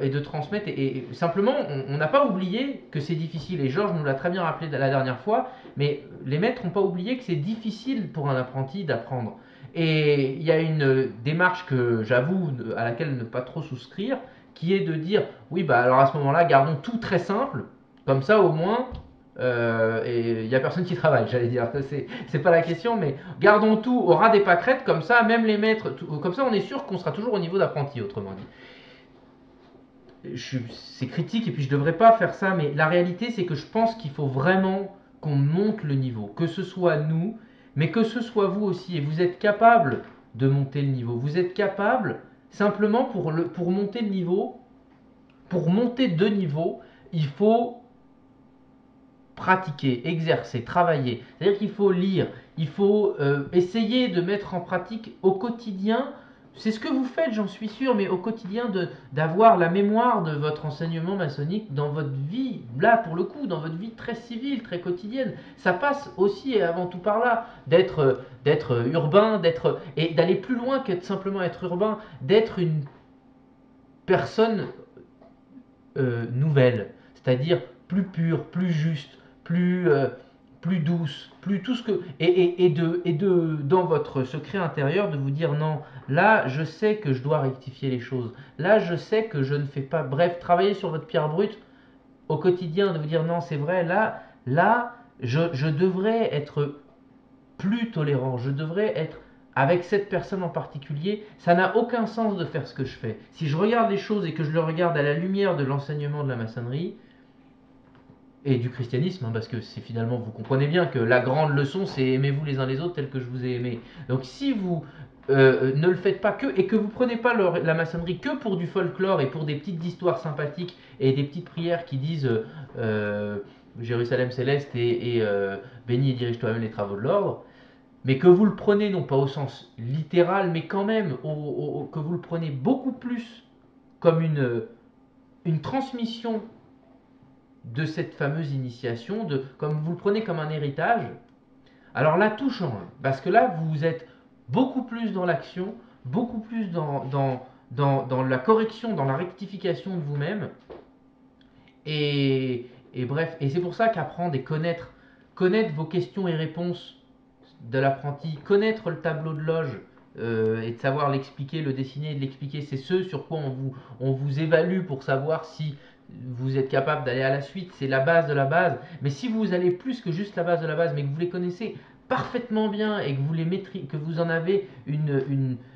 et de transmettre. Et simplement, on n'a pas oublié que c'est difficile, et Georges nous l'a très bien rappelé la dernière fois, mais les maîtres n'ont pas oublié que c'est difficile pour un apprenti d'apprendre. Et il y a une démarche que j'avoue à laquelle ne pas trop souscrire, qui est de dire oui, alors à ce moment-là, gardons tout très simple, comme ça au moins. Et il n'y a personne qui travaille, j'allais dire, c'est pas la question, mais gardons tout au ras des pâquerettes, comme ça, même les maîtres, comme ça on est sûr qu'on sera toujours au niveau d'apprenti, autrement dit. C'est critique et puis je devrais pas faire ça, mais la réalité c'est que je pense qu'il faut vraiment qu'on monte le niveau, que ce soit nous, mais que ce soit vous aussi, et vous êtes capable de monter le niveau, vous êtes capable simplement pour monter le niveau, pour monter de niveau, il faut pratiquer, exercer, travailler. C'est-à-dire qu'il faut lire, il faut essayer de mettre en pratique au quotidien. C'est ce que vous faites, j'en suis sûr, mais au quotidien d'avoir la mémoire de votre enseignement maçonnique dans votre vie, là pour le coup, dans votre vie très civile, très quotidienne. Ça passe aussi et avant tout par là, d'être urbain, et d'aller plus loin que de simplement être urbain, d'être personne nouvelle, c'est-à-dire plus pure, plus juste, plus douce, plus tout ce que dans votre secret intérieur de vous dire non, là je sais que je dois rectifier les choses, là je sais que je ne fais pas, bref, travailler sur votre pierre brute au quotidien, de vous dire non, c'est vrai, là je devrais être plus tolérant, je devrais être avec cette personne en particulier. Ça n'a aucun sens de faire ce que je fais. Si je regarde les choses et que je le regarde à la lumière de l'enseignement de la maçonnerie et du christianisme, parce que c'est finalement, vous comprenez bien que la grande leçon, c'est aimez-vous les uns les autres tels que je vous ai aimé. Donc si vous ne le faites pas que, et que vous prenez pas la maçonnerie que pour du folklore et pour des petites histoires sympathiques et des petites prières qui disent Jérusalem céleste et bénis et dirige toi-même les travaux de l'ordre, mais que vous le prenez non pas au sens littéral, mais quand même que vous le prenez beaucoup plus comme une transmission de cette fameuse initiation, comme vous le prenez comme un héritage, alors là tout change, parce que là vous êtes beaucoup plus dans l'action, beaucoup plus dans la correction, dans la rectification de vous-même, et bref, et c'est pour ça qu'apprendre et connaître vos questions et réponses de l'apprenti, connaître le tableau de loge et de savoir l'expliquer, le dessiner et de l'expliquer, c'est ce sur quoi on vous évalue pour savoir si vous êtes capable d'aller à la suite, c'est la base de la base. Mais si vous allez plus que juste la base de la base, mais que vous les connaissez parfaitement bien et que vous les maîtrisez, que vous en avez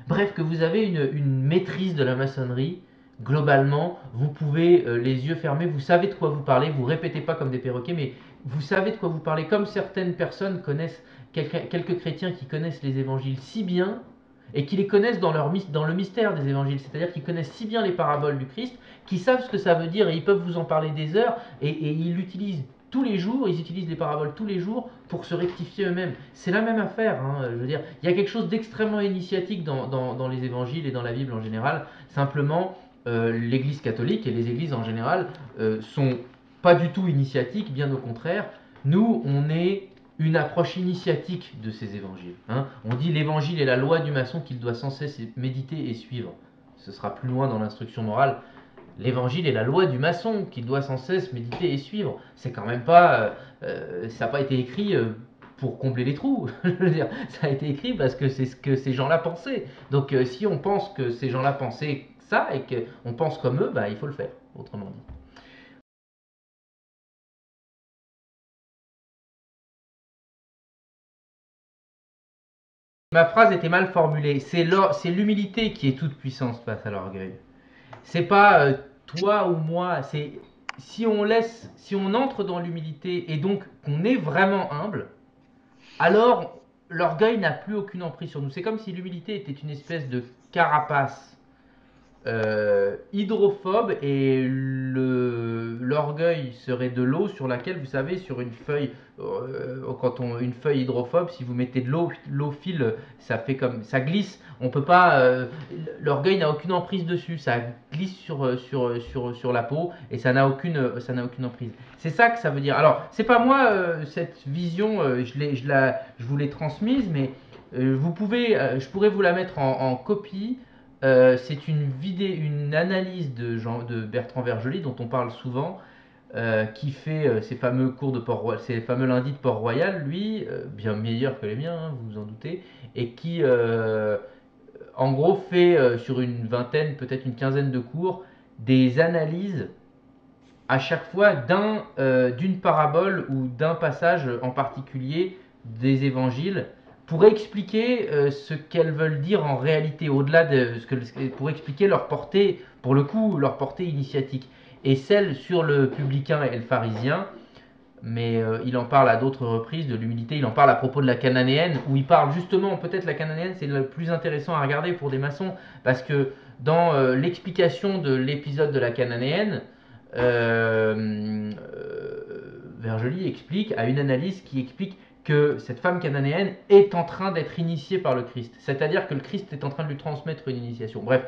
bref, que vous avez une maîtrise de la maçonnerie, globalement, vous pouvez les yeux fermés, vous savez de quoi vous parlez, vous répétez pas comme des perroquets, mais vous savez de quoi vous parlez, comme certaines personnes connaissent, quelques chrétiens qui connaissent les évangiles si bien et qui les connaissent dans le mystère des évangiles, c'est-à-dire qu'ils connaissent si bien les paraboles du Christ, qu'ils savent ce que ça veut dire et ils peuvent vous en parler des heures et ils l'utilisent tous les jours, ils utilisent les paraboles tous les jours pour se rectifier eux-mêmes. C'est la même affaire, hein, je veux dire, il y a quelque chose d'extrêmement initiatique dans les évangiles et dans la Bible en général, simplement l'Église catholique et les églises en général sont pas du tout initiatiques, bien au contraire. Nous, on est une approche initiatique de ces évangiles. Hein. On dit l'évangile est la loi du maçon qu'il doit sans cesse méditer et suivre. Ce sera plus loin dans l'instruction morale. L'évangile est la loi du maçon qu'il doit sans cesse méditer et suivre. C'est quand même pas, ça n'a pas été écrit pour combler les trous. Je veux dire, ça a été écrit parce que c'est ce que ces gens-là pensaient. Donc si on pense que ces gens-là pensaient ça et qu'on pense comme eux, bah, il faut le faire, autrement dit. Ma phrase était mal formulée. C'est l'humilité qui est toute puissance face à l'orgueil. C'est pas toi ou moi. C'est si on entre dans l'humilité et donc qu'on est vraiment humble, alors l'orgueil n'a plus aucune emprise sur nous. C'est comme si l'humilité était une espèce de carapace hydrophobe et l'orgueil serait de l'eau sur laquelle, vous savez, sur une feuille, une feuille hydrophobe, si vous mettez de l'eau file, ça fait comme ça glisse. On peut pas, l'orgueil n'a aucune emprise dessus, ça glisse sur la peau et ça n'a aucune emprise. C'est ça que ça veut dire. Alors, c'est pas moi cette vision, je vous l'ai transmise, mais je pourrais vous la mettre en copie. C'est une analyse de Bertrand Vergely dont on parle souvent, qui fait ces fameux ces fameux lundis de Port-Royal, lui, bien meilleur que les miens, hein, vous vous en doutez, et qui, en gros, fait sur une vingtaine, peut-être une quinzaine de cours, des analyses à chaque fois d'une parabole ou d'un passage en particulier des évangiles pour expliquer ce qu'elles veulent dire en réalité, au-delà de pour expliquer leur portée, pour le coup, leur portée initiatique. Et celle sur le publicain et le pharisien, mais il en parle à d'autres reprises de l'humilité, il en parle à propos de la cananéenne, où il parle justement, peut-être la cananéenne, c'est le plus intéressant à regarder pour des maçons, parce que dans l'explication de l'épisode de la cananéenne, Vergely explique, a une analyse qui explique que cette femme cananéenne est en train d'être initiée par le Christ. C'est-à-dire que le Christ est en train de lui transmettre une initiation. Bref,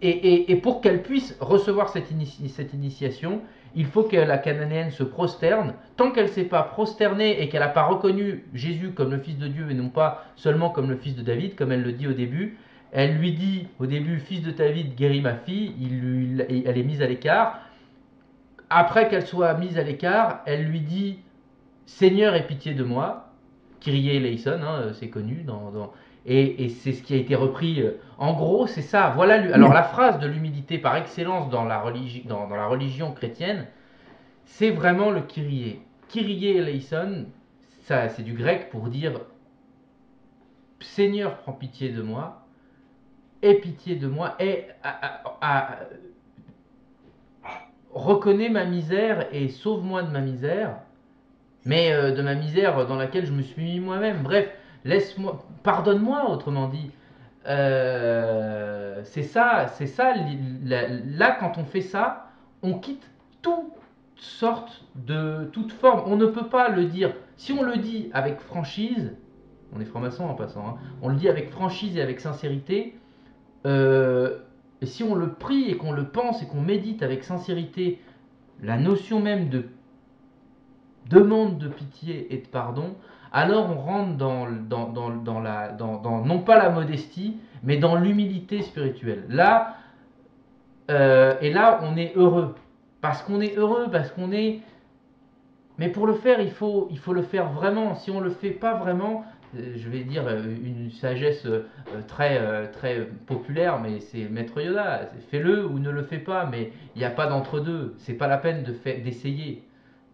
et pour qu'elle puisse recevoir cette initiation, il faut que la cananéenne se prosterne. Tant qu'elle ne s'est pas prosternée et qu'elle n'a pas reconnu Jésus comme le Fils de Dieu et non pas seulement comme le Fils de David, comme elle le dit au début, Elle lui dit au début, fils de David, guéris ma fille. Elle est mise à l'écart. Après qu'elle soit mise à l'écart, elle lui dit, Seigneur, aie pitié de moi. Kyrie eleison, hein, c'est connu. Et c'est ce qui a été repris. En gros, c'est ça. Voilà. Alors la phrase de l'humilité par excellence dans la religion chrétienne, c'est vraiment le Kyrie. Kyrie eleison, ça, c'est du grec pour dire Seigneur, prends pitié de moi, aie pitié de moi, reconnais ma misère et sauve-moi de ma misère, mais de ma misère dans laquelle je me suis mis moi-même. Bref, laisse-moi, pardonne-moi, autrement dit. C'est ça. Là, quand on fait ça, on quitte toute sorte toute forme. On ne peut pas le dire. Si on le dit avec franchise, on est franc-maçon en passant, hein, on le dit avec franchise et avec sincérité, et si on le prie et qu'on le pense et qu'on médite avec sincérité, la notion même de demande de pitié et de pardon, alors on rentre non pas la modestie, mais dans l'humilité spirituelle. Là, et là, on est heureux. Parce qu'on est heureux, parce qu'on est... Mais pour le faire, il faut le faire vraiment. Si on ne le fait pas vraiment, je vais dire une sagesse très populaire, mais c'est Maître Yoda. Fais-le ou ne le fais pas, mais il n'y a pas d'entre-deux. C'est pas la peine d'essayer.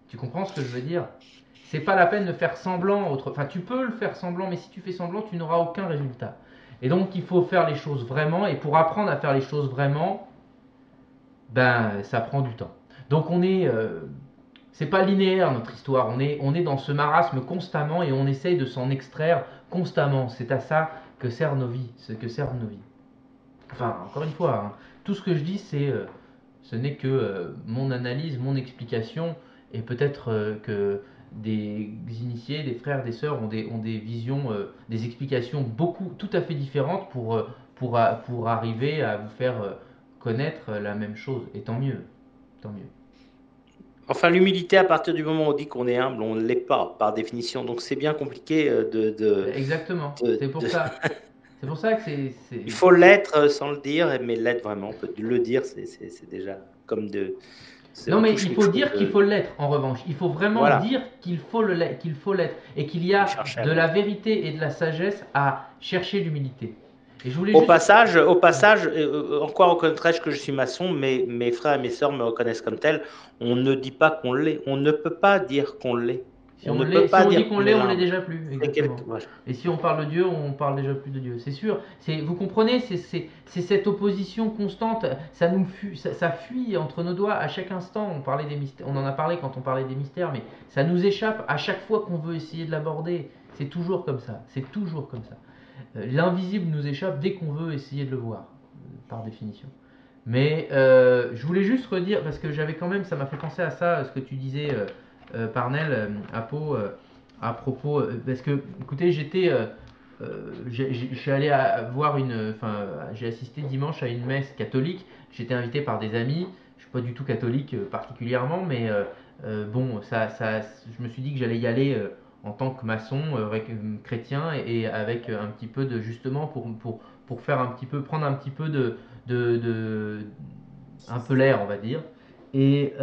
Tu comprends ce que je veux dire? C'est pas la peine de faire semblant. Enfin, tu peux le faire semblant, mais si tu fais semblant, tu n'auras aucun résultat. Et donc, il faut faire les choses vraiment. Et pour apprendre à faire les choses vraiment, ben, ça prend du temps. Donc, c'est pas linéaire notre histoire. On est dans ce marasme constamment et on essaye de s'en extraire constamment. C'est à ça que servent nos vies. Enfin, encore une fois, hein, tout ce que je dis, ce n'est que mon analyse, mon explication, et peut-être que des initiés, des frères, des sœurs ont des visions, des explications tout à fait différentes pour arriver à vous faire connaître la même chose. Et tant mieux, tant mieux. Enfin, l'humilité, à partir du moment où on dit qu'on est humble, on ne l'est pas, par définition. Donc, c'est bien compliqué Exactement, de- c'est pour de- ça. C'est pour ça que Il faut l'être sans le dire, mais l'être vraiment. Le dire, c'est déjà comme Non, on mais touche il quelque faut chose dire qu'il faut l'être, en revanche. Il faut vraiment Voilà, dire qu'il faut l'être. Et qu'il y il a cherchait à de la l'être. vérité et de la sagesse à chercher l'humilité. Et je voulais Au juste... passage, en quoi reconnaîtrais-je que je suis maçon? Mes frères et mes sœurs me reconnaissent comme tel. On ne dit pas qu'on l'est. On ne peut pas dire qu'on l'est. On ne peut Si pas on dit dire qu'on qu'on est l'est, on l'est l'humble. déjà plus, exactement. Voilà. Et si on parle de Dieu, on parle déjà plus de Dieu. C'est sûr. Vous comprenez, c'est cette opposition constante. Ça fuit entre nos doigts à chaque instant. On en a parlé quand on parlait des mystères, mais ça nous échappe à chaque fois qu'on veut essayer de l'aborder. C'est toujours comme ça. C'est toujours comme ça. L'invisible nous échappe dès qu'on veut essayer de le voir, par définition. Mais je voulais juste redire, parce que j'avais quand même, ça m'a fait penser à ça, ce que tu disais, Parnell, à Pau, à propos, parce que, écoutez, je suis allé voir enfin, j'ai assisté dimanche à une messe catholique. J'étais invité par des amis. Je suis pas du tout catholique particulièrement, mais bon, je me suis dit que j'allais y aller en tant que maçon, chrétien, et avec un petit peu de justement pour faire un petit peu, prendre un petit peu un peu l'air, on va dire. Et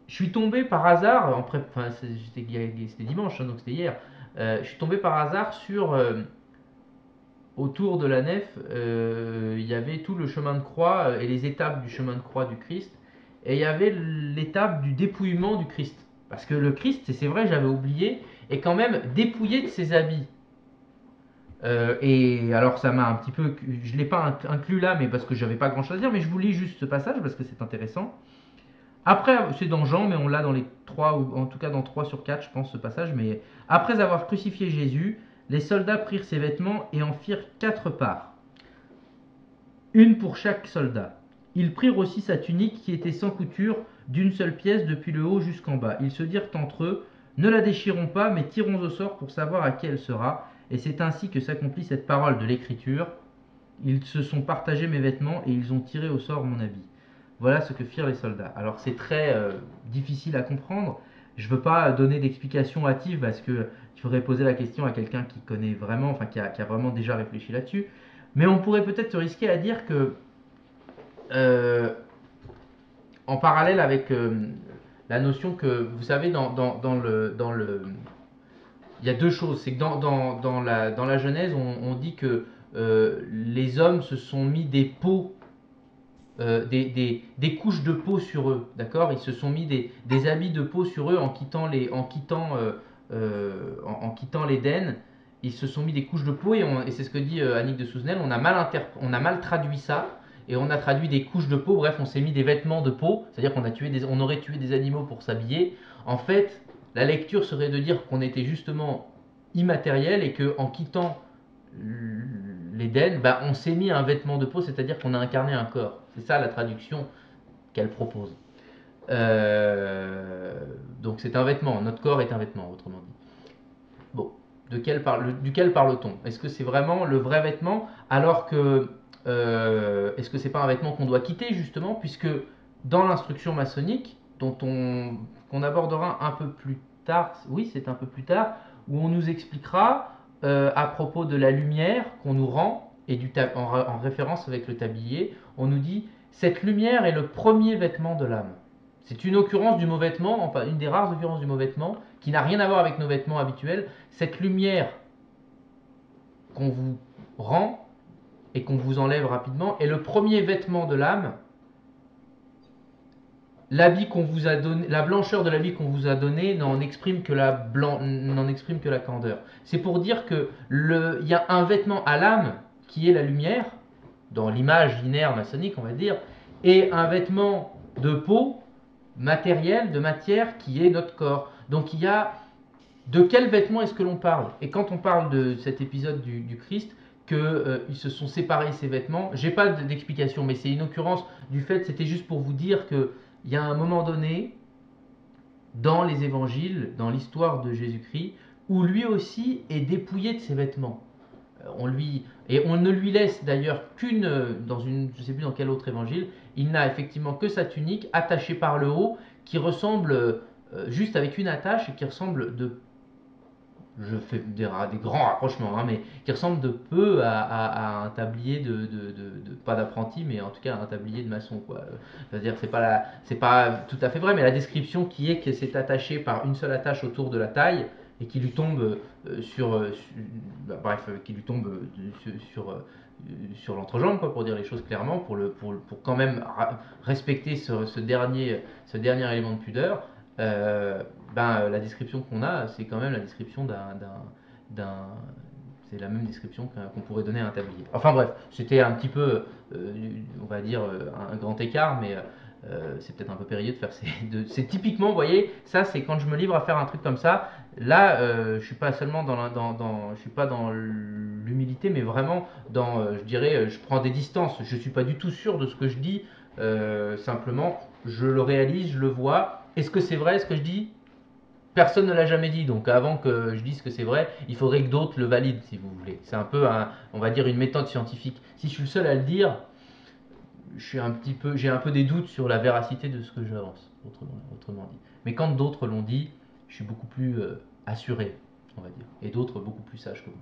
je suis tombé par hasard, enfin, c'était dimanche, hein, donc c'était hier. Je suis tombé par hasard sur autour de la nef, il y avait tout le chemin de croix et les étapes du chemin de croix du Christ, et il y avait l'étape du dépouillement du Christ. Parce que le Christ, c'est vrai, j'avais oublié, est quand même dépouillé de ses habits. Et alors ça m'a un petit peu, je l'ai pas inclus là, mais parce que j'avais pas grand chose à dire, mais je vous lis juste ce passage parce que c'est intéressant. Après, c'est dans Jean, mais on l'a dans les 3, ou en tout cas dans 3 sur 4, je pense, ce passage. Mais après avoir crucifié Jésus, les soldats prirent ses vêtements et en firent 4 parts, une pour chaque soldat. Ils prirent aussi sa tunique qui était sans couture, d'une seule pièce depuis le haut jusqu'en bas. Ils se dirent entre eux, ne la déchirons pas, mais tirons au sort pour savoir à qui elle sera. Et c'est ainsi que s'accomplit cette parole de l'Écriture. Ils se sont partagés mes vêtements et ils ont tiré au sort mon habit. Voilà ce que firent les soldats. Alors c'est très difficile à comprendre, Je veux pas donner d'explication hâtive parce que il faudrait poser la question à quelqu'un qui connaît vraiment, enfin qui a vraiment déjà réfléchi là-dessus. Mais on pourrait peut-être se risquer à dire que euh, en parallèle avec la notion que, vous savez, il y a deux choses. C'est que dans la Genèse, on dit que les hommes se sont mis des peaux, des couches de peau sur eux, d'accord. Ils se sont mis des habits de peau sur eux en quittant l'Éden. Ils se sont mis des couches de peau et c'est ce que dit Annick de Souzenel, on a mal traduit ça et on a traduit des couches de peau, bref, on s'est mis des vêtements de peau, c'est-à-dire on aurait tué des animaux pour s'habiller. En fait, la lecture serait de dire qu'on était justement immatériel et qu'en quittant l'Éden, bah, on s'est mis un vêtement de peau, c'est-à-dire qu'on a incarné un corps. C'est ça la traduction qu'elle propose. Donc c'est un vêtement, notre corps est un vêtement, autrement dit. Bon, duquel parle-t-on? Est-ce que c'est vraiment le vrai vêtement alors que est-ce que c'est pas un vêtement qu'on doit quitter justement, puisque dans l'instruction maçonnique qu'on abordera un peu plus tard, oui c'est un peu plus tard, où on nous expliquera à propos de la lumière qu'on nous rend et en référence avec le tablier, on nous dit cette lumière est le premier vêtement de l'âme. C'est une occurrence du mot vêtement, enfin une des rares occurrences du mot vêtement, qui n'a rien à voir avec nos vêtements habituels. Cette lumière qu'on vous rend et qu'on vous enlève rapidement est le premier vêtement de l'âme. L'habit qu'on vous a donné, la blancheur de l'habit qu'on vous a donné n'en exprime que la candeur. C'est pour dire que il y a un vêtement à l'âme qui est la lumière, dans l'image linéaire maçonnique on va dire, et un vêtement de peau matériel, de matière, qui est notre corps. Donc il y a de quel vêtement est-ce que l'on parle? Et quand on parle de cet épisode du Christ, qu'ils se sont séparés ces vêtements, j'ai pas d'explication, mais c'est une occurrence du fait, c'était juste pour vous dire qu'il y a un moment donné, dans les évangiles, dans l'histoire de Jésus-Christ, où lui aussi est dépouillé de ses vêtements. Et on ne lui laisse d'ailleurs dans une, je ne sais plus dans quel autre évangile, il n'a effectivement que sa tunique attachée par le haut, qui ressemble, juste avec une attache, et qui ressemble je fais des grands rapprochements, hein, mais qui ressemble de peu à un tablier pas d'apprenti, mais en tout cas à un tablier de maçon, quoi. C'est-à-dire, c'est pas tout à fait vrai, mais la description qui est que c'est attaché par une seule attache autour de la taille et qui lui tombe qui lui tombe sur l'entrejambe, quoi, pour dire les choses clairement, pour quand même respecter ce dernier élément de pudeur. La description qu'on a, c'est quand même la description c'est la même description qu'on pourrait donner à un tablier. Enfin bref, c'était un petit peu, on va dire, un grand écart, mais c'est peut-être un peu périlleux de faire c'est typiquement, vous voyez, ça c'est quand je me livre à faire un truc comme ça. Là, je suis pas seulement je suis pas dans l'humilité, mais vraiment je dirais, je prends des distances. Je suis pas du tout sûr de ce que je dis. Simplement, je le réalise, je le vois. Est-ce que c'est vrai ce que je dis? Personne ne l'a jamais dit, donc avant que je dise que c'est vrai, il faudrait que d'autres le valident, si vous voulez. C'est un peu, on va dire, une méthode scientifique. Si je suis le seul à le dire, j'ai un peu des doutes sur la véracité de ce que j'avance, autrement dit. Mais quand d'autres l'ont dit, je suis beaucoup plus assuré, on va dire, et d'autres beaucoup plus sages que vous.